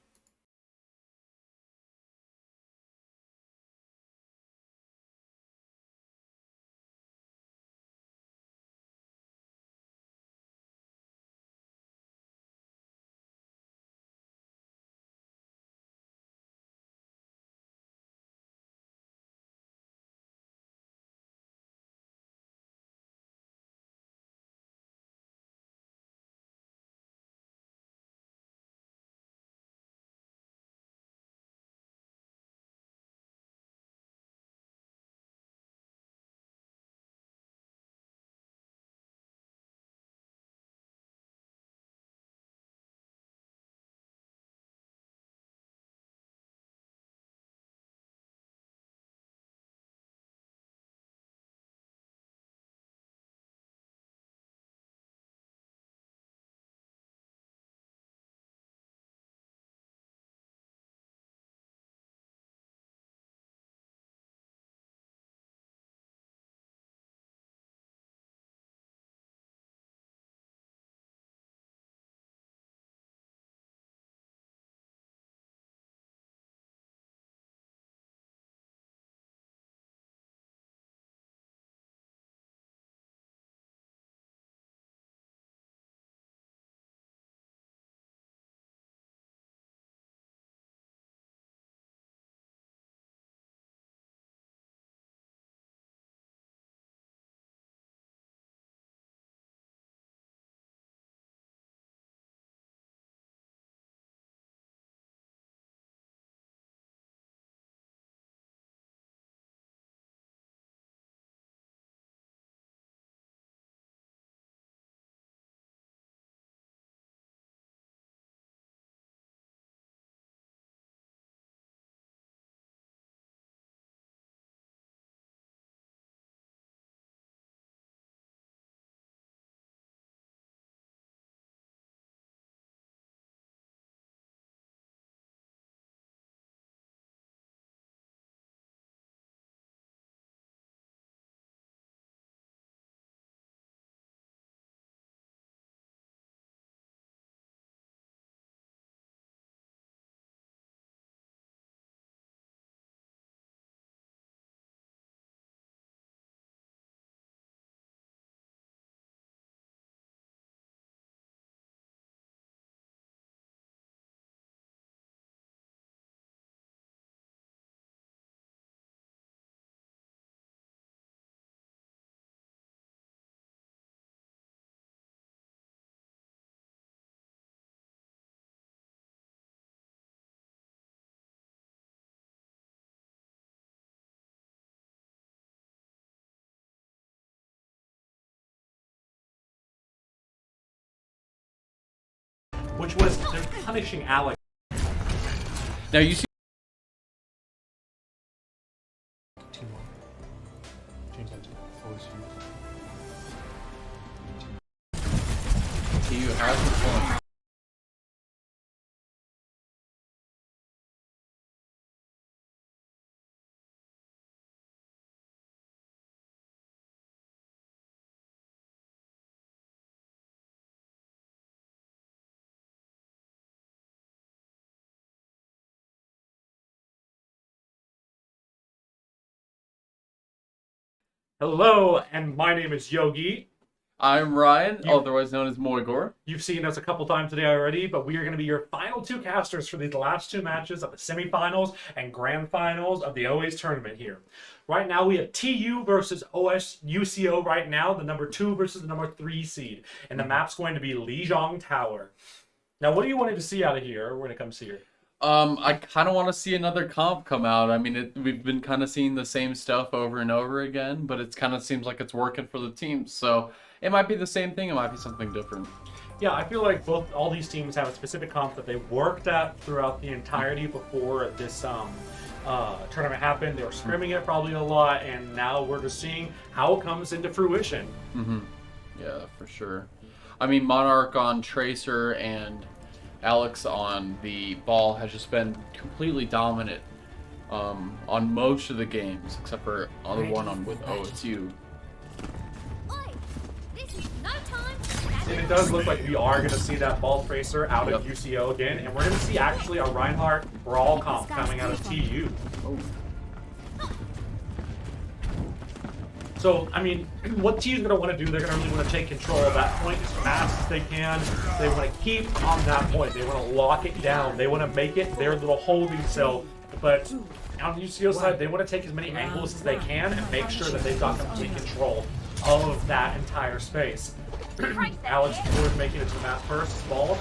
which was they're punishing Alex. Now you see. TU has the point. Hello, and my name is Yogi. I'm Ryan, otherwise known as Moigor. You've seen us a couple times today already, but we are going to be your final two casters for these last two matches of the semifinals and grand finals of the OACE tournament here. Right now, we have TU versus UCO right now, the number 2 versus the number 3 seed. And the map's going to be Lijiang Tower. Now, what do you want to see out of here when it comes here? I kind of want to see another comp come out. I mean, we've been kind of seeing the same stuff over and over again, but it kind of seems like it's working for the teams. So it might be the same thing. It might be something different. Yeah, I feel like all these teams have a specific comp that they worked at throughout the entirety before this tournament happened. They were scrimming it probably a lot, and now we're just seeing how it comes into fruition. Mm-hmm. Yeah, for sure. I mean, Monarch on Tracer and Alex on the ball has just been completely dominant on most of the games, except for other one on with OW1. And it does look like we are going to see that ball tracer out of UCO again, and we're going to see actually a Reinhardt Brawl comp coming out of TU. Oh. So, I mean, what TU's going to want to do, they're going to really want to take control of that point as fast as they can. They want to keep on that point. They want to lock it down. They want to make it their little holding cell. But on the UCO side, they want to take as many angles as they can and make sure that they've got complete control of that entire space. Alex Ford making it to the map first. Ball.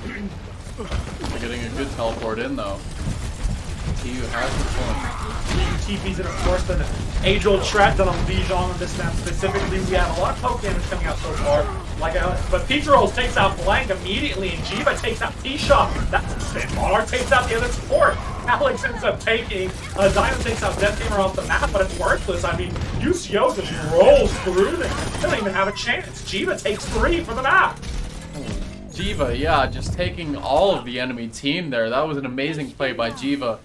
They're getting a good teleport in, though. TU has the point. TP's in, of course, the age-old strat done on Lijiang on this map specifically. We have a lot of poke damage coming out so far. But Petrolls takes out Blank immediately, and Jiva takes out T-Shop. That's a spin. Monarch takes out the other support. Alex ends up taking, Dino takes out Death Gamer off the map, but it's worthless. I mean, UCO just rolls through them. They don't even have a chance. Jiva takes 3 for the map. Jiva, yeah, just taking all of the enemy team there. That was an amazing play by Jiva.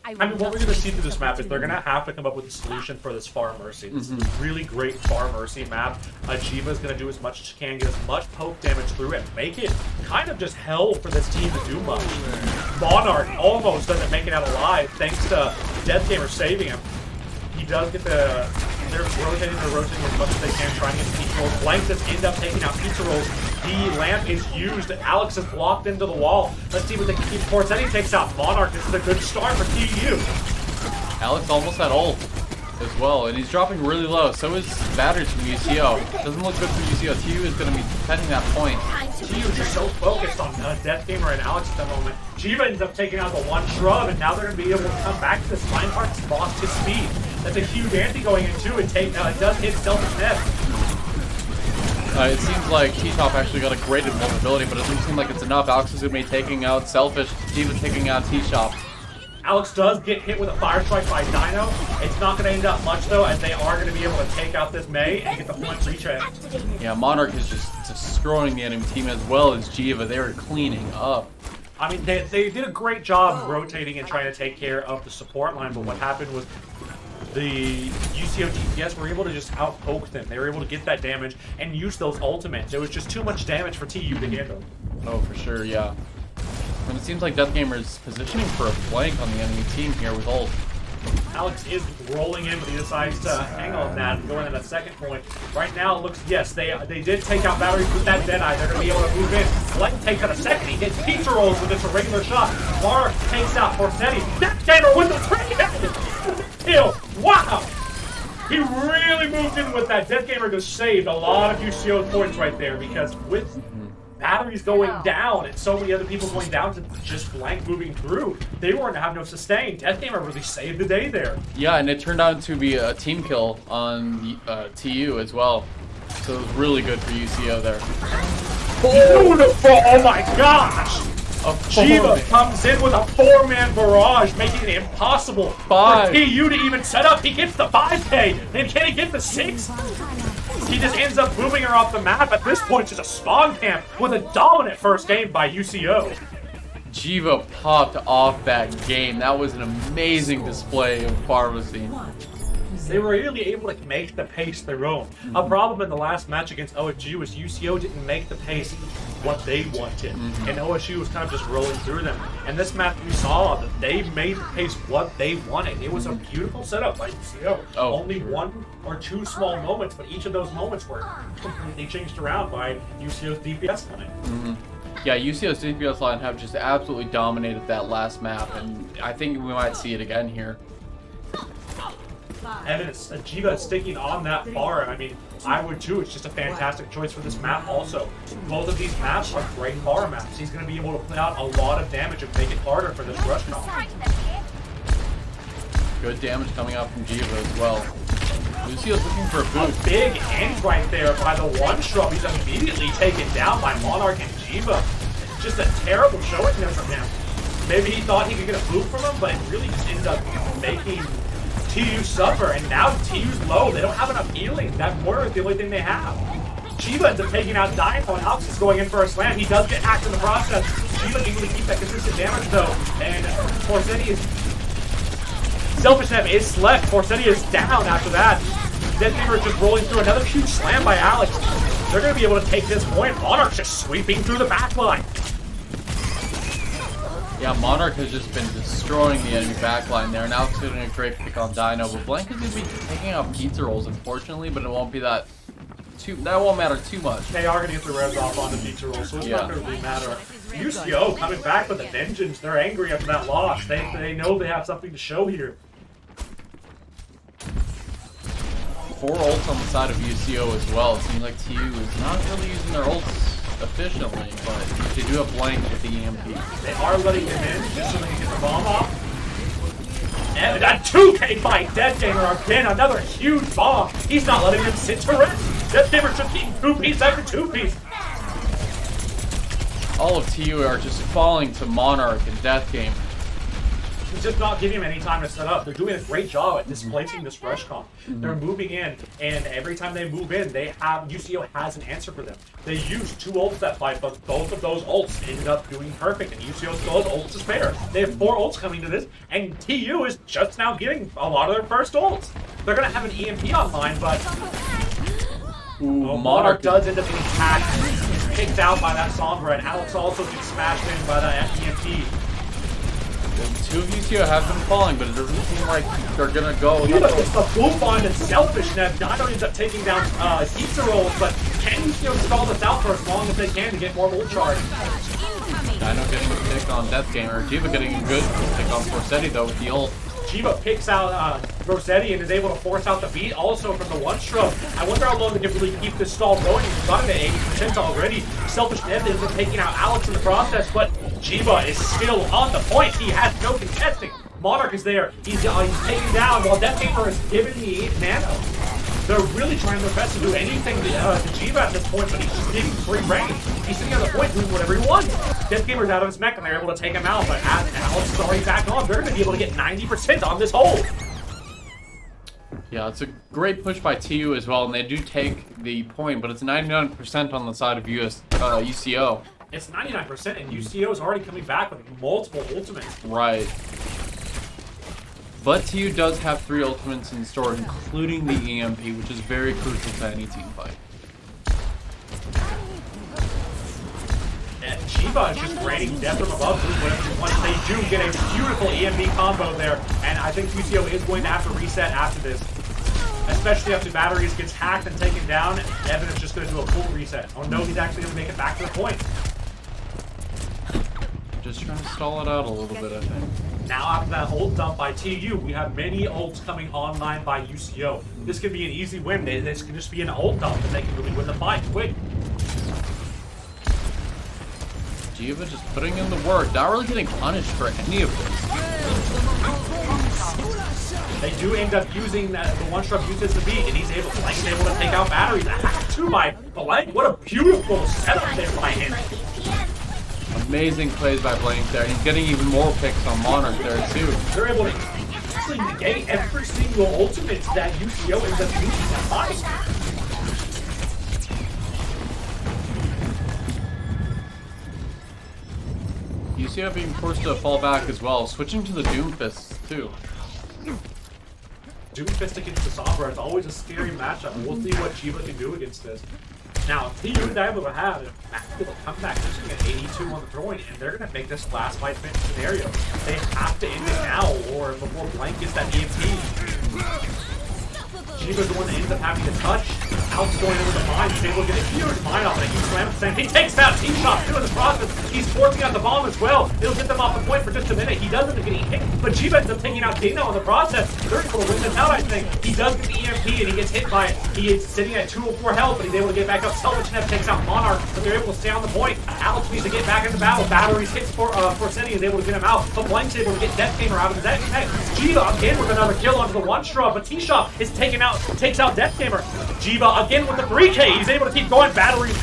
I mean, what we're going to see through this map is they're going to have to come up with a solution for this Far Mercy. This is a really great Far Mercy map. Jiva is going to do as much as she can, get as much poke damage through it, make it kind of just hell for this team to do much. Monarch almost doesn't make it out alive thanks to Death Gamer saving him. He does get the... They're rotating as much as they can, trying to get pizza rolls. Blank does end up taking out pizza rolls. The lamp is used. Alex is blocked into the wall. Let's see what they can keep towards. Then he takes out Monarch. This is a good start for TU. Alex almost had ult as well, and he's dropping really low. So is Batters from UCO. Doesn't look good for UCO. TU is going to be defending that point. TU is just so focused on Death Gamer and Alex at the moment. Jiva ends up taking out the one shrub, and now they're going to be able to come back to this. Reinhardt's lost his speed. That's a huge anti going into and it does hit Selfish Nest. It seems like T-Top actually got a great invulnerability, but it doesn't seem like it's enough. Alex is going to be taking out Selfish, Jiva taking out T-Shop. Alex does get hit with a fire strike by Dino. It's not going to end up much though, as they are going to be able to take out this Mei and get the point recheck. Yeah, Monarch is just destroying the enemy team as well as Jiva. They were cleaning up. I mean, they did a great job rotating and trying to take care of the support line, but what happened was the UCO TPS were able to just out-poke them. They were able to get that damage and use those ultimates. It was just too much damage for TU to handle. Oh, for sure, yeah. And it seems like Death Gamer is positioning for a flank on the enemy team here with ult. Alex is rolling in, but he decides to hang on that and go in at a second point. Right now, it looks, yes, they did take out Batteries with that Deadeye. They're going to be able to move in. Blank takes out a second. He hits pizza rolls with just a regular shot. Mark takes out Forsetti. Death Gamer with the kill. Wow! He really moved in with that. Death Gamer just saved a lot of UCO points right there, because with Batteries going down and so many other people going down to just Blank moving through, they weren't to have no sustain. Death Gamer really saved the day there. Yeah, and it turned out to be a team kill on TU as well. So it was really good for UCO there. Beautiful! Oh my gosh! Jiva 4-man. comes in with a 4-man barrage, making it impossible for 5. TU to even set up. He gets the 5K, and can he get the 6? He just ends up moving her off the map. At this point, just a spawn camp with a dominant first game by UCO. Jiva popped off that game. That was an amazing display of pharmacy. They were really able to make the pace their own. A problem in the last match against OSU was UCO didn't make the pace what they wanted, and OSU was kind of just rolling through them. And this match we saw that they made the pace what they wanted. It was a beautiful setup by UCO. Only 1 or 2 small moments, but each of those moments were completely changed around by UCO's DPS line. Yeah, UCO's DPS line have just absolutely dominated that last map, and I think we might see it again here. Evidence, Jiva is sticking on that bar. I mean, I would too. It's just a fantastic choice for this map also. Both of these maps are great bar maps. He's going to be able to put out a lot of damage and make it harder for this rush comp. Good damage coming out from Jiva as well. Lucio's looking for a A boost. big end right there by the one shrub. He's immediately taken down by Monarch and Jiva. Just a terrible showing there from him. Maybe he thought he could get a boot from him, but it really just ended up making TU suffer, and now TU's low. They don't have enough healing. That mortar is the only thing they have. Jiva ends up taking out Dynamo, and Alex is going in for a slam. He does get hacked in the process. Jiva able to keep that consistent damage though, and Forsetti is... Selfishness is slept. Forsetti is down after that. Deadgamer just rolling through another huge slam by Alex. They're going to be able to take this point. Monarch's just sweeping through the backline. Yeah, Monarch has just been destroying the enemy backline there. Now it's getting a great pick on Dino, but Blank is going to be taking out pizza rolls, unfortunately, but it won't be that won't matter too much. They are going to get the revs off on the pizza roll, so it's not going to really matter. UCO coming back with a vengeance. They're angry after that loss. They know they have something to show here. 4 ults on the side of UCO as well. It seems like TU is not really using their ults efficiently, but they do have Blank with the EMP. They are letting him in just so they can get the bomb off. And a 2K by Deadgamer again, another huge bomb. He's not letting him sit to rest. Deadgamer just getting 2-piece after 2-piece. All of TU are just falling to Monarch and Deathgamer. It's just not giving him any time to set up. They're doing a great job at displacing this rush comp. They're moving in, and every time they move in, UCO has an answer for them. They used 2 ults that fight, but both of those ults ended up doing perfect, and UCO still has ults to spare. They have 4 ults coming to this, and TU is just now getting a lot of their first ults. They're going to have an EMP online, but Monarch does end up getting hacked, kicked out by that Sombra, and Alex also gets smashed in by that EMP. 2 of UCO have been falling, but it doesn't seem like they're gonna go. Jiva gets the boom on and Selfishness. Dino ends up taking down pizza rolls, but can UCO stall this out for as long as they can to get more ult charge? Dino getting a pick on Deathgamer. Jiva getting a good pick on Forsetti though with the ult. Jiva picks out Rossetti and is able to force out the beat also from the one shrub. I wonder how long they can really keep this stall going. He's got it at 80% already. Selfishness ends up taking out Alex in the process, but Jiva is still on the point. He has no contesting. Monarch is there. He's taken down while Deathgamer is giving the 8 nano. They're really trying their best to do anything to Jiva at this point, but he's just getting free reign. He's sitting on the point doing whatever he wants. Deathgamer's out of his mech and they're able to take him out, but as Alex is already back on, they're going to be able to get 90% on this hold. Yeah, it's a great push by TU as well, and they do take the point, but it's 99% on the side of UCO. It's 99%, and UCO is already coming back with multiple ultimates. Right. But TU does have 3 ultimates in store, including the EMP, which is very crucial to any team fight. And Jiva is just raining death from above whatever he wants. They do get a beautiful EMP combo there, and I think UCO is going to have to reset after this. Especially after Batteries gets hacked and taken down, Evan is just going to do a full reset. Oh no, he's actually going to make it back to the point. Just trying to stall it out a little bit, I think. Now after that ult dump by TU, we have many ults coming online by UCO. This could be an easy win. This could just be an ult dump and they can really win the fight quick. Jiva just putting in the work, not really getting punished for any of this. They do end up using the one shrub uses the beat, and he's able to take out batteries. Two by Blank. What a beautiful setup there by him. Amazing plays by Blank there. He's getting even more picks on Monarch there too. They're able to actually negate every single ultimate that UCO ends up using to fight. UCO being forced to fall back as well, switching to the Doomfists too. Doomfist against the Sombra is always a scary matchup. We'll see what Chiba can do against this. Now, TU is able to have a massive comeback, using an 82 on the throwing, and they're going to make this last fight finish scenario. They have to end it now, or before Blank gets that EMP. Chiba's the one that ends up having to touch. Alex going into the mine, he's able to get a huge mine off, and he slams the same. He takes out T-Shot too in the process. He's forcing out the bomb as well. It'll get them off the point for just a minute. He does end up getting hit, but Chiba ends up taking out Dino in the process. They're able to win this out, I think. He does get the EMP, and he gets hit by it. He is sitting at 204 health, but he's able to get back up. Selvachnev takes out Monarch, but they're able to stay on the point. Alex needs to get back into battle. Batteries hits for Seni is able to get him out, but Blank's able to get Death Gamer out of his neck. Jiva again with another kill onto the one straw, but T-Shot is takes out Death Gamer. Jiva again with the 3K. He's able to keep going. Batteries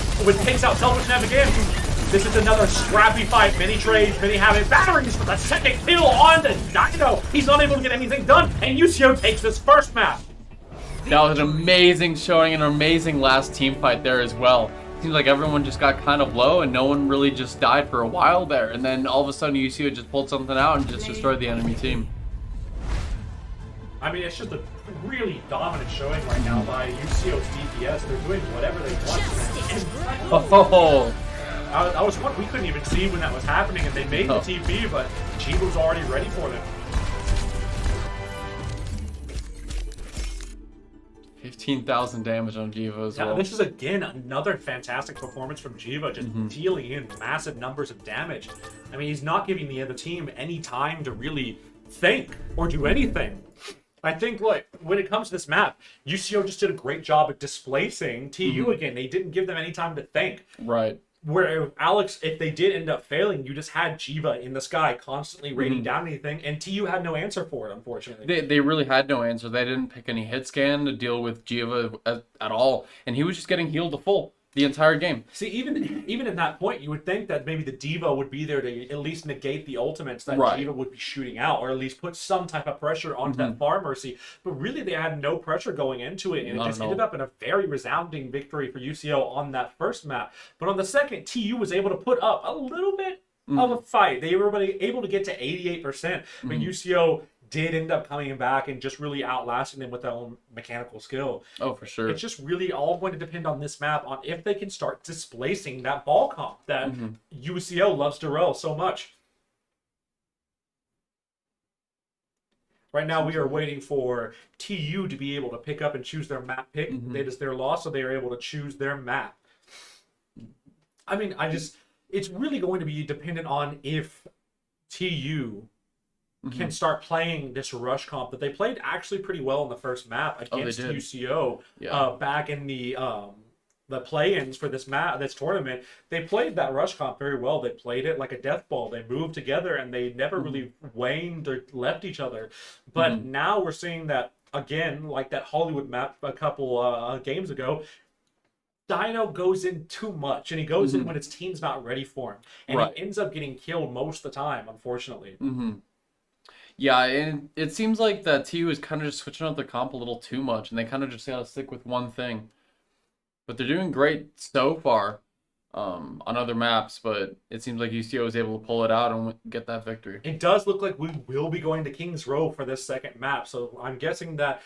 takes out Selvachnev again. This is another scrappy fight. Many trades, many have it. Batteries with a second kill on the Dino. He's not able to get anything done, and UCO takes this first map. That was an amazing showing, an amazing last team fight there as well. Seems like everyone just got kind of low and no one really just died for a while there. And then all of a sudden UCO just pulled something out and just destroyed the enemy team. I mean, it's just a really dominant showing right now by UCO's DPS. They're doing whatever they want. Oh, I was wondering, we couldn't even see when that was happening, and they made the TP, but Chiba was already ready for them. 15,000 damage on Jiva as well. Now, this is again another fantastic performance from Jiva, just dealing in massive numbers of damage. I mean, he's not giving the other team any time to really think or do anything. I think, look, when it comes to this map, UCO just did a great job at displacing TU again. They didn't give them any time to think. Right. Where Alex, if they did end up failing, you just had Jiva in the sky constantly raining down anything, and TU had no answer for it, unfortunately. They really had no answer. They didn't pick any hit scan to deal with Jiva at all, and he was just getting healed to full the entire game. See, even at that point, you would think that maybe the Diva would be there to at least negate the ultimates that Jiva would be shooting out, or at least put some type of pressure onto that Far Mercy. But really, they had no pressure going into it, and it just ended up in a very resounding victory for UCO on that first map. But on the second, TU was able to put up a little bit of a fight. They were able to get to 88%, but UCO did end up coming back and just really outlasting them with their own mechanical skill. Oh, for sure. It's just really all going to depend on this map, on if they can start displacing that ball comp that UCO loves to roll so much. Right now, we are waiting for TU to be able to pick up and choose their map pick. It is their loss, so they are able to choose their map. I mean, it's really going to be dependent on if TU can start playing this rush comp that they played actually pretty well in the first map against UCO back in the play-ins for this tournament. They played that rush comp very well. They played it like a death ball. They moved together and they never really waned or left each other. But now we're seeing that again, like that Hollywood map a couple games ago. Dino goes in too much, and he goes in when his team's not ready for him, and he ends up getting killed most of the time, unfortunately. Yeah, and it seems like that TU is kind of just switching up their comp a little too much, and they kind of just gotta stick with one thing. But they're doing great so far on other maps, but it seems like UCO is able to pull it out and get that victory. It does look like we will be going to King's Row for this second map, so I'm guessing that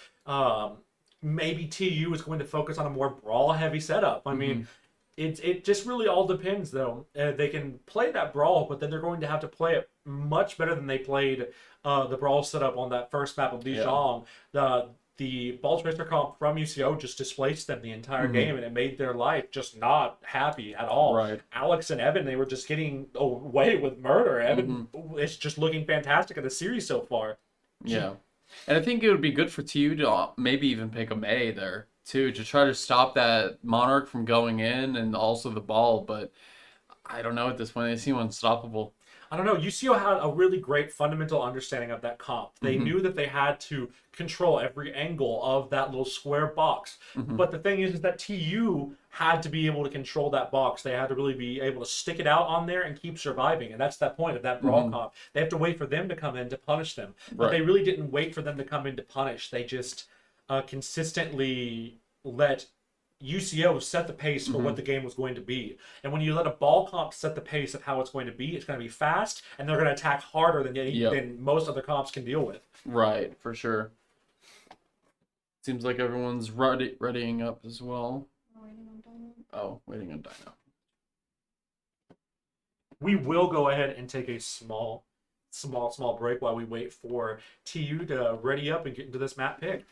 maybe TU is going to focus on a more brawl-heavy setup. I mean, it just really all depends, though. They can play that brawl, but then they're going to have to play it much better than they played the brawl setup on that first map of Dijon. The ball tracer comp from UCO just displaced them the entire game, and it made their life just not happy at all. Right. Alex and Evan, they were just getting away with murder. Evan is just looking fantastic in the series so far. Yeah. And I think it would be good for TU to maybe even pick a May there, too, to try to stop that Monarch from going in and also the ball. But I don't know at this point. They seem unstoppable. I don't know. UCO had a really great fundamental understanding of that comp. They knew that they had to control every angle of that little square box. But the thing is that TU had to be able to control that box. They had to really be able to stick it out on there and keep surviving. And that's that point of that brawl comp. They have to wait for them to come in to punish them. But they really didn't wait for them to come in to punish. They just consistently let UCO set the pace for what the game was going to be. And when you let a ball comp set the pace of how it's going to be fast, and they're going to attack harder than most other comps can deal with. Right, for sure. Seems like everyone's readying up as well. Waiting on Dino. We will go ahead and take a small break while we wait for TU to ready up and get into this map pick.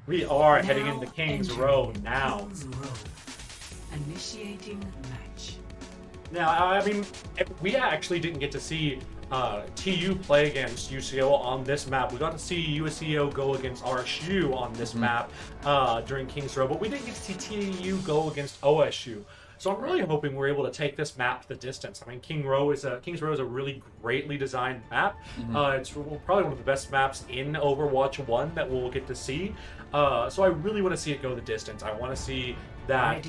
We are heading into King's Row now. Initiating match. Now, I mean, we actually didn't get to see TU play against UCO on this map. We got to see UCO go against RSU on this map during King's Row, but we didn't get to see TU go against OSU. So I'm really hoping we're able to take this map the distance. I mean, King's Row is a really greatly designed map. It's probably one of the best maps in Overwatch 1 that we'll get to see. So I really want to see it go the distance. I want to see that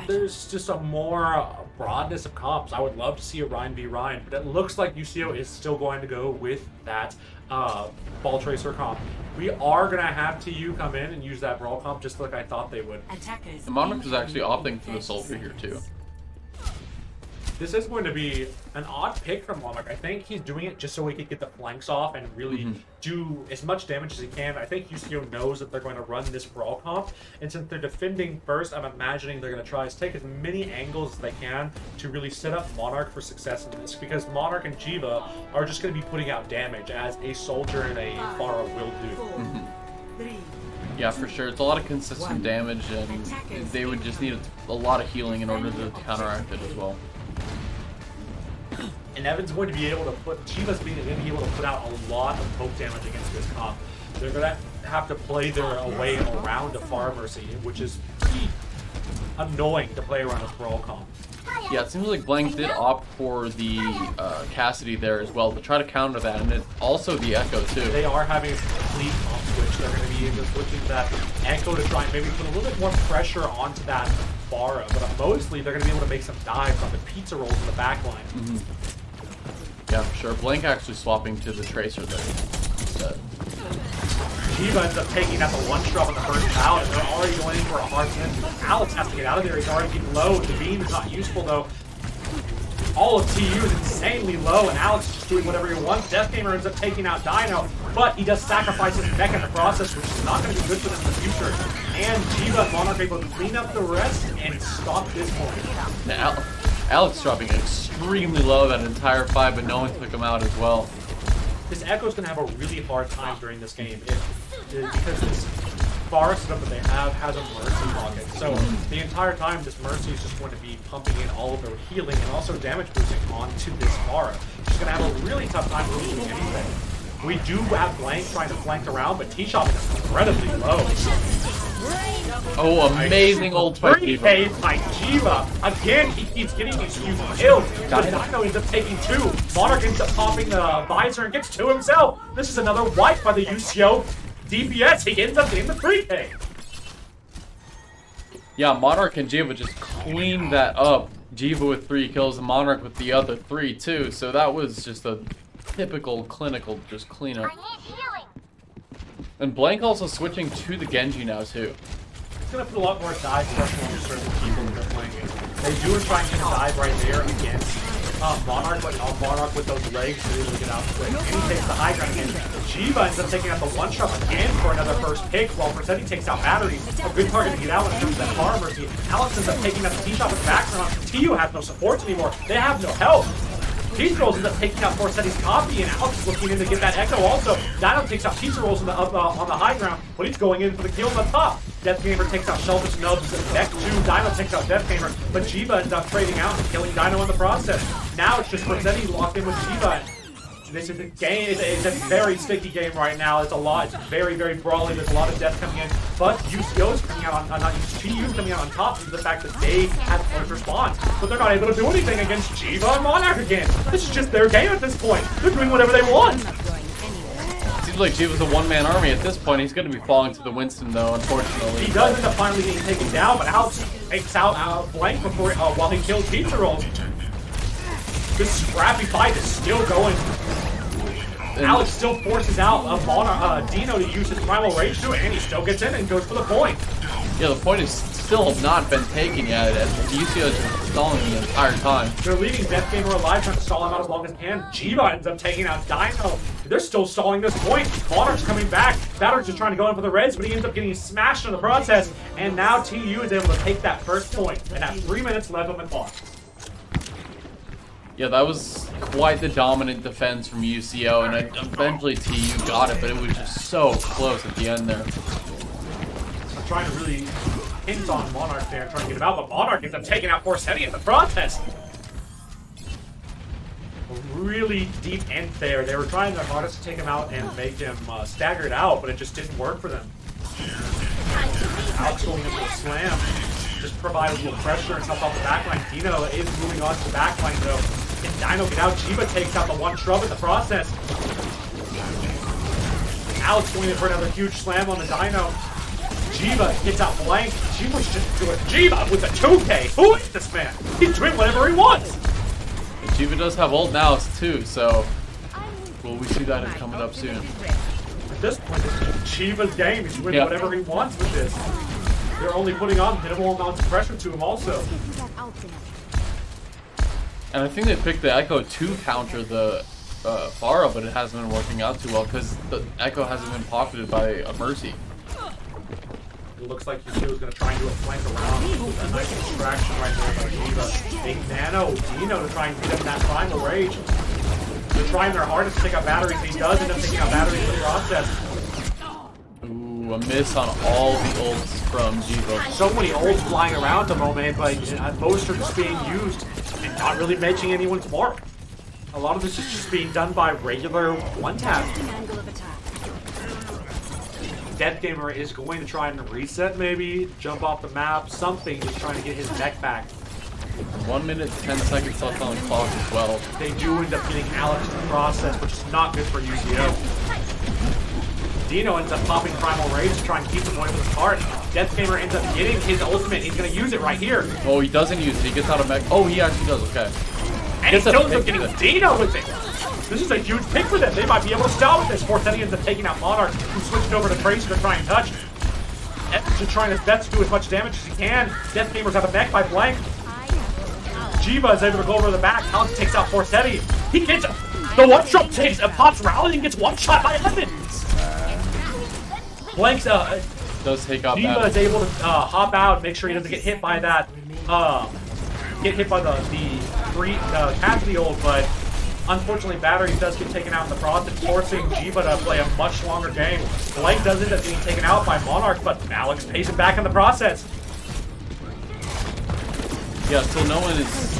there's just a more broadness of comps. I would love to see a Rhine v Rhine, but it looks like UCO is still going to go with that ball tracer comp. We are going to have TU come in and use that brawl comp just like I thought they would. The Monarch is actually opting for the Soldier here too. This is going to be an odd pick from Monarch. I think he's doing it just so he could get the flanks off and really do as much damage as he can. I think UCO knows that they're going to run this brawl comp, and since they're defending first, I'm imagining they're going to try to take as many angles as they can to really set up Monarch for success in this, because Monarch and Jiva are just going to be putting out damage as a Soldier and a Pharah will do. Yeah, for sure. It's a lot of consistent damage, and they would just need a lot of healing in order to counteract it as well. And Evan's going to be able to Jiva's going to be able to put out a lot of poke damage against this comp. They're going to have to play their way around a Pharah Mercy, which is pretty annoying to play around a brawl comp. Yeah, it seems like Blank did opt for the Cassidy there as well to try to counter that, and also the Echo too. They are having a complete comp switch. They're going to be just switching that Echo to try and maybe put a little bit more pressure onto that Pharah, but mostly they're going to be able to make some dives on the pizza rolls in the back line. Yeah, for sure. Blank actually swapping to the Tracer there instead. Jiva ends up taking out the one drop on the first pallet. They're already going for a hard hit. Alex has to get out of there. He's already getting low. The beam is not useful though. All of TU is insanely low, and Alex is just doing whatever he wants. Death Gamer ends up taking out Dino, but he does sacrifice his mech in the process, which is not going to be good for them in the future. And Jiva and Monarch are able to clean up the rest and stop this point. Now, Alex dropping extremely low that entire fight, but no one took him out as well. This Echo's going to have a really hard time during this game because this Pharah setup that they have has a Mercy pocket. So the entire time, this Mercy is just going to be pumping in all of their healing and also damage boosting onto this Pharah. She's going to have a really tough time doing anything. We do have Blank trying to flank around, but T-Shot is incredibly low. Oh, amazing ult by Jiva. 3K by Jiva. Again, he keeps getting these huge kills. But Dino ends up taking two. Monarch ends up popping the visor and gets two himself. This is another wipe by the UCO DPS. He ends up getting the 3K. Yeah, Monarch and Jiva just cleaned that up. Jiva with 3 kills and Monarch with the other 3 too. So that was just a typical clinical just cleanup. And Blank also switching to the Genji now too. It's going to put a lot more dive pressure on certain people that they're playing against. They do try and get a dive right there against Monarch, but Monarch with those legs to really get out quick. And he takes the high ground again. Jiva ends up taking out the one shot again for another first pick, while Persetti takes out Battery. A good target to get out when it comes to that Pharah Mercy. Alex ends up taking out the T-shot in the background. TU has no supports anymore. They have no help. Pizza Rolls ends up taking out Forsetti's copy, and Alex is looking in to get that Echo also. Dino takes out Pizza Rolls on the high ground, but he's going in for the kill on the top. Death Gamer takes out Shellfish Nubs, Deck 2, Dino takes out Death Gamer, but Jiva ends up trading out and killing Dino in the process. Now it's just Forsetti locked in with Jiva. This is a game, it's a very sticky game right now. It's a lot, it's very, very brawly. There's a lot of death coming in, but UCO's coming out on, not TU's coming out on top due to the fact that they have first response. But they're not able to do anything against Jiva and Monarch again. This is just their game at this point. They're doing whatever they want. Seems like Jiva's a one-man army at this point. He's going to be falling to the Winston, though, unfortunately. He does end up finally getting taken down, but Alex takes out Blank before, while he kills Pizza Rolls. This scrappy fight is still going. Alex still forces out Dino to use his Primal Rage to it, and he still gets in and goes for the point. Yeah, the point is still not been taken yet, and the UCO has been stalling the entire time. They're leaving Death Gamer alive, trying to stall him out as long as they can. Jiva ends up taking out Dino. They're still stalling this point. Monarch's coming back. Batter's just trying to go in for the Reds, but he ends up getting smashed in the process, and now TU is able to take that first point, and have 3 minutes left on the clock. Yeah, that was quite the dominant defense from UCO, and eventually TU got it, but it was just so close at the end there. I'm trying to really hint on Monarch there, trying to get him out, but Monarch ends up taking out Forsetti in the process. A really deep end there. They were trying their hardest to take him out and make him staggered out, but it just didn't work for them. Alex going into a slam. Just provide a little pressure and help out the backline. Dino is moving on to the backline though. Can Dino get out? Jiva takes out the one shrub in the process. Alex going in for another huge slam on the Dino. Jiva gets out Blank. Jiva's just doing Jiva with a 2K. Who is this man? He's doing whatever he wants. And Jiva does have ult now too, so will we see that coming up soon? At this point, this is Jiva's game. He's doing whatever he wants with this. They're only putting on minimal amounts of pressure to him also. And I think they picked the Echo to counter the Pharah, but it hasn't been working out too well because the Echo hasn't been pocketed by a Mercy. It looks like UCO is going to try and do a flank around. A nice distraction right there by Jiva. Big Nano, Dino to try and get him that Primal Rage. They're trying their hardest to take out batteries. He does end up taking out batteries in the process. Ooh, a miss on all the ults from Jiva. So many ults flying around at the moment, but most are just being used and not really matching anyone's mark. A lot of this is just being done by regular one-tap. Death Gamer is going to try and reset maybe, jump off the map, something, just trying to get his neck back. 1 minute, 10 seconds left on the clock as well. They do end up getting Alex in the process, which is not good for UCO. Dino ends up popping Primal Rage to try and keep him away with his heart. Death Gamer ends up getting his ultimate. He's going to use it right here. Oh, he doesn't use it. He gets out of mech. Oh, he actually does. Okay. And he still ends up getting Dino with it. This is a huge pick for them. They might be able to stall with this. Forsetti ends up taking out Monarch, who switched over to Tracer to try and touch. Just trying his best to do as much damage as he can. Death Gamers have a mech by Blank. Jiva is able to go over the back. Alex takes out Forsetti. He gets the one-shot takes and pops rally and gets one shot by Evans. Blank's does take out Jiva is able to hop out, make sure he doesn't get hit by that. Get hit by the Cassidy ult, but unfortunately Battery does get taken out in the process, forcing Jiva to play a much longer game. Blank does end up getting taken out by Monarch, but Alex pays him back in the process. Yeah, so no one is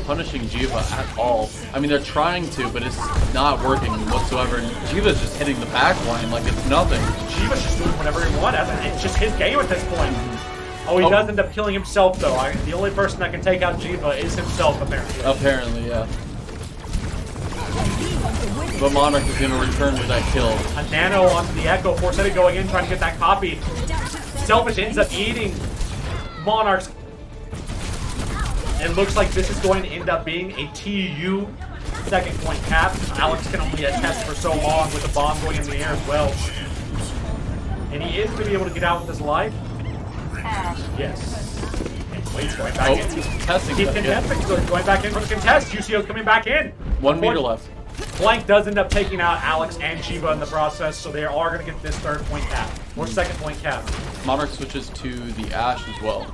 punishing Jiva at all. I mean, they're trying to, but it's not working whatsoever. And Jiva's just hitting the back line like it's nothing. Jiva's just doing whatever he wants. It's just his game at this point. Oh, he does end up killing himself, though. The only person that can take out Jiva is himself, apparently. Apparently, yeah. But Monarch is going to return with that kill. A nano onto the Echo. Forsetti going in, trying to get that copy. Selfish ends up eating Monarch's. It looks like this is going to end up being a TU second point cap. Alex can only attest for so long with the bomb going in the air as well. And he is going to be able to get out with his life. Yes. And Wade's going back in. He's contesting. He's contesting, so he's going back in for the contest. UCO's coming back in. 1 meter left. Blank does end up taking out Alex and Jiva in the process, so they are going to get this third point cap. Or second point cap. Monarch switches to the Ashe as well.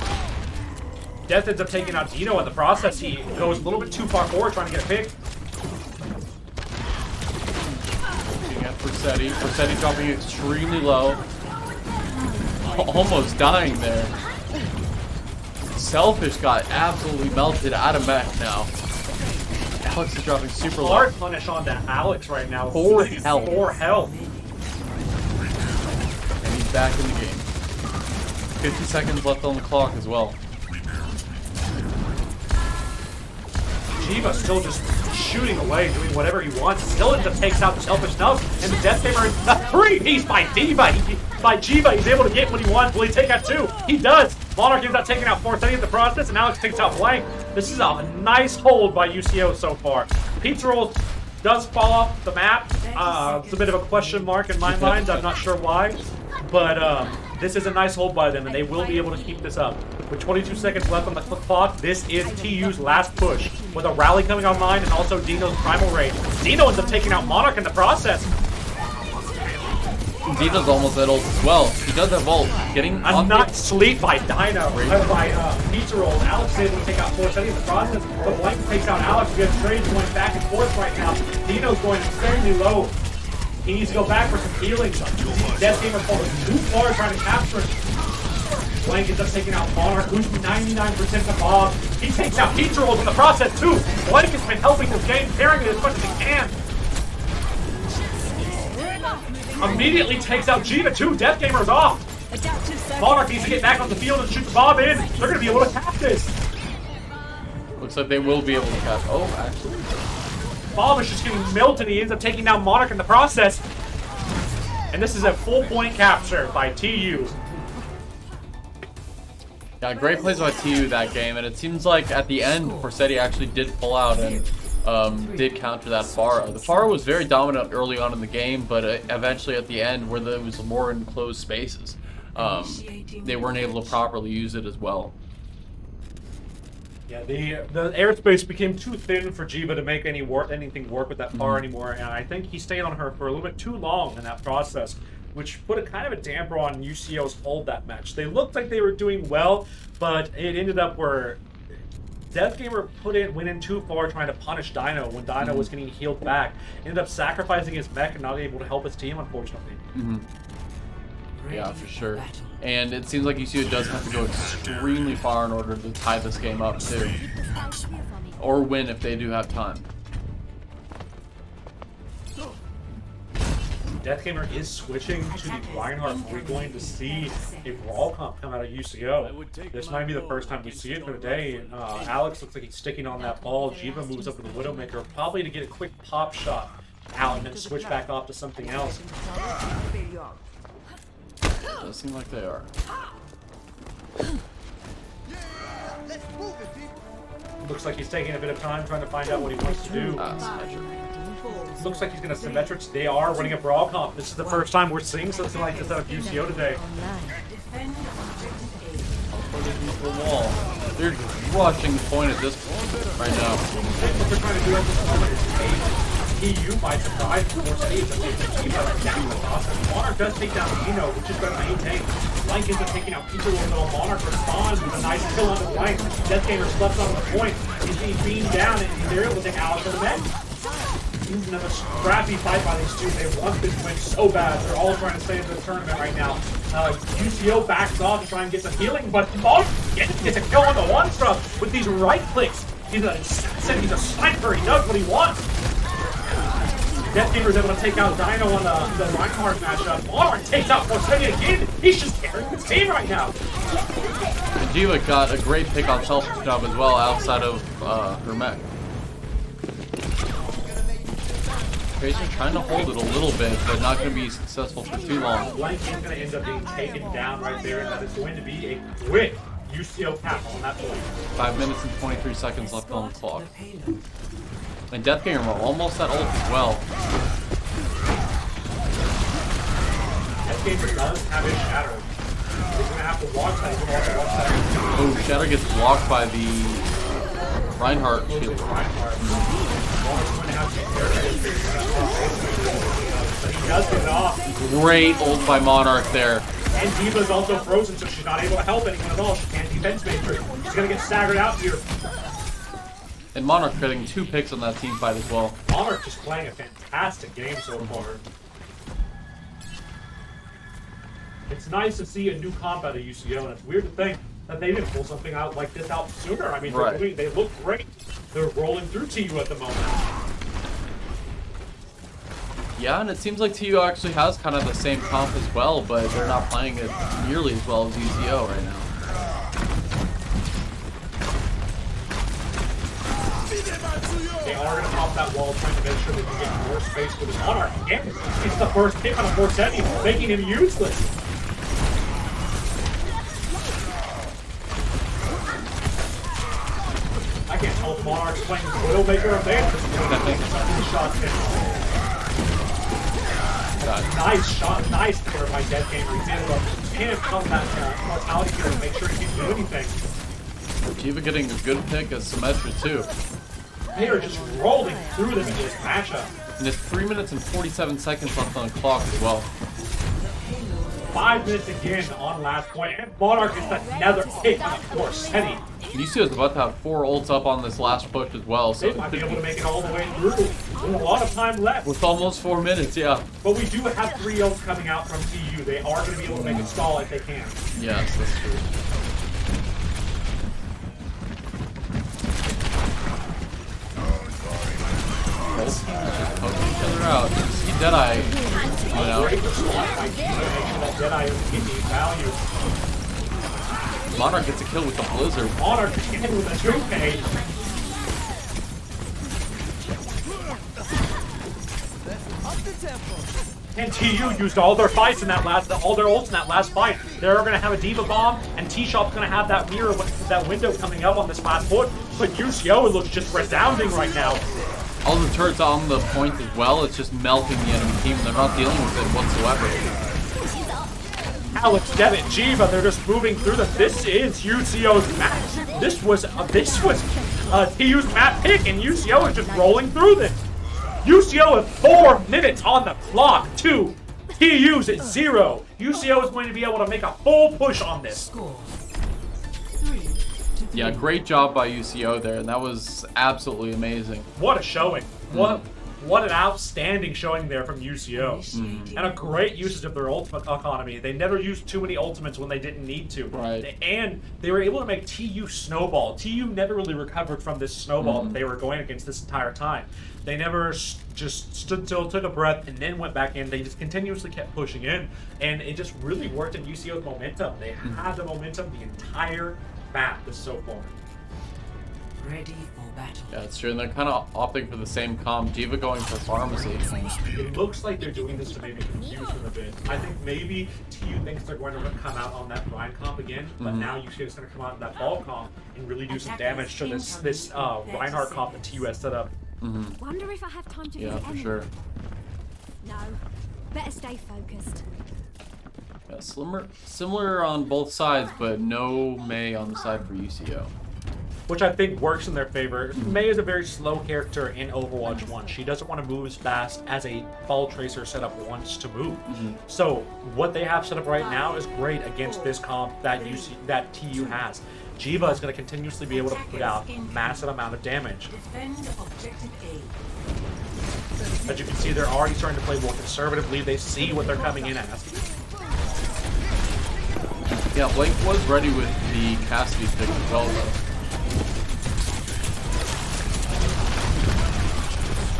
Death ends up taking out Dino in the process. He goes a little bit too far forward trying to get a pick. Versetti. Versetti dropping extremely low. Almost dying there. Selfish got absolutely melted out of mech now. Alex is dropping super low. Hard punish on to Alex right now. 4 health. 4 health. And he's back in the game. 50 seconds left on the clock as well. Jiva still just shooting away, doing whatever he wants. Still ends up takes out the Selfish Nubs, and the Death Gamer is a 3-piece by Diva. By Jiva, he's able to get what he wants. Will he take out 2? He does. Monarch ends up taking out 430 in the process, and Alex takes out Blank. This is a nice hold by UCO so far. Pizza Roll does fall off the map. It's a bit of a question mark in my mind. I'm not sure why. But this is a nice hold by them, and they will be able to keep this up. With 22 seconds left on the clock, this is TU's last push. With a rally coming online and also Dino's Primal Rage. Dino ends up taking out Monarch in the process. Dino's almost at ult as well. He does have ult. Getting A nut sleep by Dino, by Pizza Roll. Alex is able to take out 470 in the process, but Blank takes out Alex. We have trades going back and forth right now. Dino's going extremely low. He needs to go back for some healing. Death Gamer falling too far trying to capture him. Blank ends up taking out Monarch, who's 99% to Bob. He takes out Pizza Rolls in the process too. Blank has been helping this game, carrying it as much as he can. Immediately takes out Jiva too. Death Gamer's off. Monarch needs to get back on the field and shoot the Bob in. They're going to be able to cap this. Looks like they will be able to cap. Oh, actually. Bob is just getting melted. He ends up taking down Monarch in the process. And this is a full point capture by TU. Yeah, great plays by TU that game, and it seems like at the end, Versetti actually did pull out and did counter that Pharah. The Pharah was very dominant early on in the game, but eventually at the end, where there was more enclosed spaces, they weren't able to properly use it as well. Yeah, the airspace became too thin for Jiva to make anything work with that Pharah anymore, and I think he stayed on her for a little bit too long in that process, which put a kind of a damper on UCO's hold that match. They looked like they were doing well, but it ended up where Death Gamer went in too far trying to punish Dino when Dino was getting healed back. Ended up sacrificing his mech and not able to help his team, unfortunately. Yeah, for sure. And it seems like UCO does have to go extremely far in order to tie this game up too, or win if they do have time. Death Gamer is switching to the Reinhardt. We're going to see a Brawl comp come out of UCO. This might be the first time we see it for the day. Alex looks like he's sticking on that ball. Jiva moves up to the Widowmaker, probably to get a quick pop shot out and then switch back off to something else. It does seem like they are. Looks like he's taking a bit of time trying to find out what he wants to do. Looks like he's going to Symmetrics. They are running a Brawl comp. This is the first time we're seeing something like this out of UCO today. The wall. They're rushing the point at this point right now. What they're trying to do at this moment is take TU by surprise before Sage and keep down the process. Monarch does take down Dino, which is going to maintain. Blank ends up taking out Pizza Roll, though Monarch responds with a nice kill on the Blank. Death Gamer slept on the point. He's being beamed down, and they're able to take Alex on the net. Another scrappy fight by these two. They want this win so bad. They're all trying to stay in the tournament right now. UCO backs off to try and get some healing, but Monarch gets a kill on the one struck with these right clicks. He's a assassin, he's a sniper, he does what he wants. Death Gamer's able to take out Dino on the Reinhardt matchup. Monarch takes out Forsetti again. He's just carrying his team right now. And Jiva got a great pick on Selfish Job as well outside of her mech. Tracer trying to hold it a little bit, but not going to be successful for too long. Blank is going to end up being taken down right there, and that is going to be a quick UCO cap on that point. 5 minutes and 23 seconds left on the clock. And Death Gamer almost at ult as well. Death Gamer does have his Shatter. He's going to have to watch that. Oh, Shatter gets blocked by the Reinhardt shield. He does get it off. Great ult by Monarch there. And Diva's also frozen, so she's not able to help anyone at all. She can't defense matrix. She's going to get staggered out here. And Monarch getting 2 picks on that team fight as well. Monarch just playing a fantastic game so far. It's nice to see a new comp out of UCO, and it's weird to think that they didn't pull something out like this out sooner. I mean, Right. they look great. They're rolling through TU at the moment. Yeah, and it seems like TU actually has kind of the same comp as well, but they're not playing it nearly as well as UCO right now. They are going to pop that wall, trying to make sure they can get more space with his Monarch. Again, it's the first hit on a Forsetti, making him useless. I can't tell if Monarch's playing Widowmaker or Banner. Shots in. Nice shot, nice there by Dead Gamer. He's able to can't come that mortality here and make sure he can do anything. Jiva getting a good pick as Symmetra too. They are just rolling through them in this matchup. And it's 3 minutes and 47 seconds left on the clock as well. 5 minutes again on last point, and Monarch gets another hit on Forsetti. UCO is about to have 4 ults up on this last push as well, so They might be able to make it all the way through with a lot of time left. with almost 4 minutes, yeah. But we do have 3 ults coming out from TU. They are going to be able to make it stall if they can. Yes, that's true. Both just poking each other out. See Deadeye, you know. Great response by TU to make sure that Deadeye is getting value. Monarch gets a kill with the Blizzard. Monarch again with a 2K. And TU used all their fights in that all their ults in that last fight. They're going to have a Diva Bomb, and T-Shop's going to have that mirror with that window coming up on this last foot. But UCO looks just resounding right now. All the turrets on the point as well, it's just melting the enemy team, and they're not dealing with it whatsoever. Alex, Devitt, Jiva, they're just moving through them. This is UCO's match. This was TU's map pick, and UCO is just rolling through this. UCO with 4 minutes on the clock. 2. TU's at 0. UCO is going to be able to make a full push on this. Yeah, great job by UCO there, and that was absolutely amazing. What a showing. What an outstanding showing there from UCO. And a great usage of their ultimate economy. They never used too many ultimates when they didn't need to. Right. And they were able to make TU snowball. TU never really recovered from this snowball that they were going against this entire time. They never just stood still, took a breath, and then went back in. They just continuously kept pushing in. And it just really worked in UCO's momentum. They had the momentum the entire map this so far. Ready for battle. Yeah, it's true, and they're kind of opting for the same comp. Jiva going for Pharmacy. It looks like they're doing this to maybe confuse them a bit. I think maybe TU thinks they're going to come out on that Ryan comp again, but now UCO is going to come out on that ball comp and really do some damage to this Reinhardt comp that TU has set up. Wonder if I have time to Yeah, visit for anyone. sure. No, better stay focused. Yeah, similar on both sides, but no Mei on the side for UCO. Which I think works in their favor. Mei is a very slow character in Overwatch 1. She doesn't want to move as fast as a Fall Tracer setup wants to move. So what they have set up right now is great against this comp that TU has. Jiva is going to continuously be able to put out a massive amount of damage. Defend objective A. As you can see, they're already starting to play more conservatively. They see what they're coming in as. Yeah, Blake was ready with the Cassidy pick as well, though.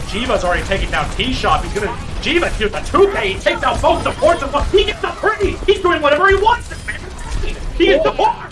Jiva's already taking down T-Shop. Jiva gets the 2K. He takes out both supports and he gets the free. He's doing whatever he wants. This man. He is the bar.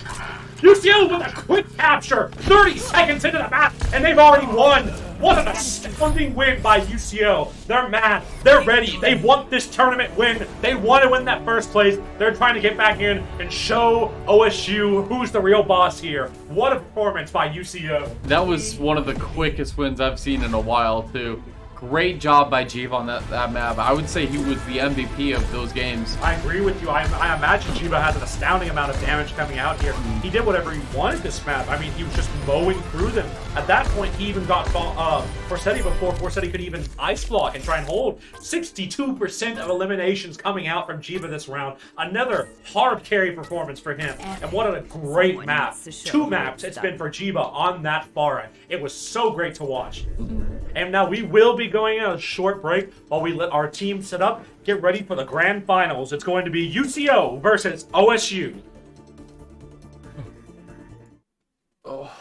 UCO with a quick capture. 30 seconds into the match, and they've already won. What an astounding win by UCO. They're mad. They're ready. They want this tournament win. They want to win that first place. They're trying to get back in and show OSU who's the real boss here. What a performance by UCO. That was one of the quickest wins I've seen in a while, too. Great job by Jiva on that map. I would say he was the MVP of those games. I agree with you. I imagine Jiva has an astounding amount of damage coming out here. He did whatever he wanted this map. I mean, he was just mowing through them. At that point, he even got Forsetti before Forsetti could even ice block and try and hold. 62% of eliminations coming out from Jiva this round. Another hard carry performance for him. And what a great map. 2 maps it's been for Jiva on that far end. It was so great to watch. And now we will be be going on a short break while we let our team set up, get ready for the grand finals. It's going to be UCO versus OSU. Oh.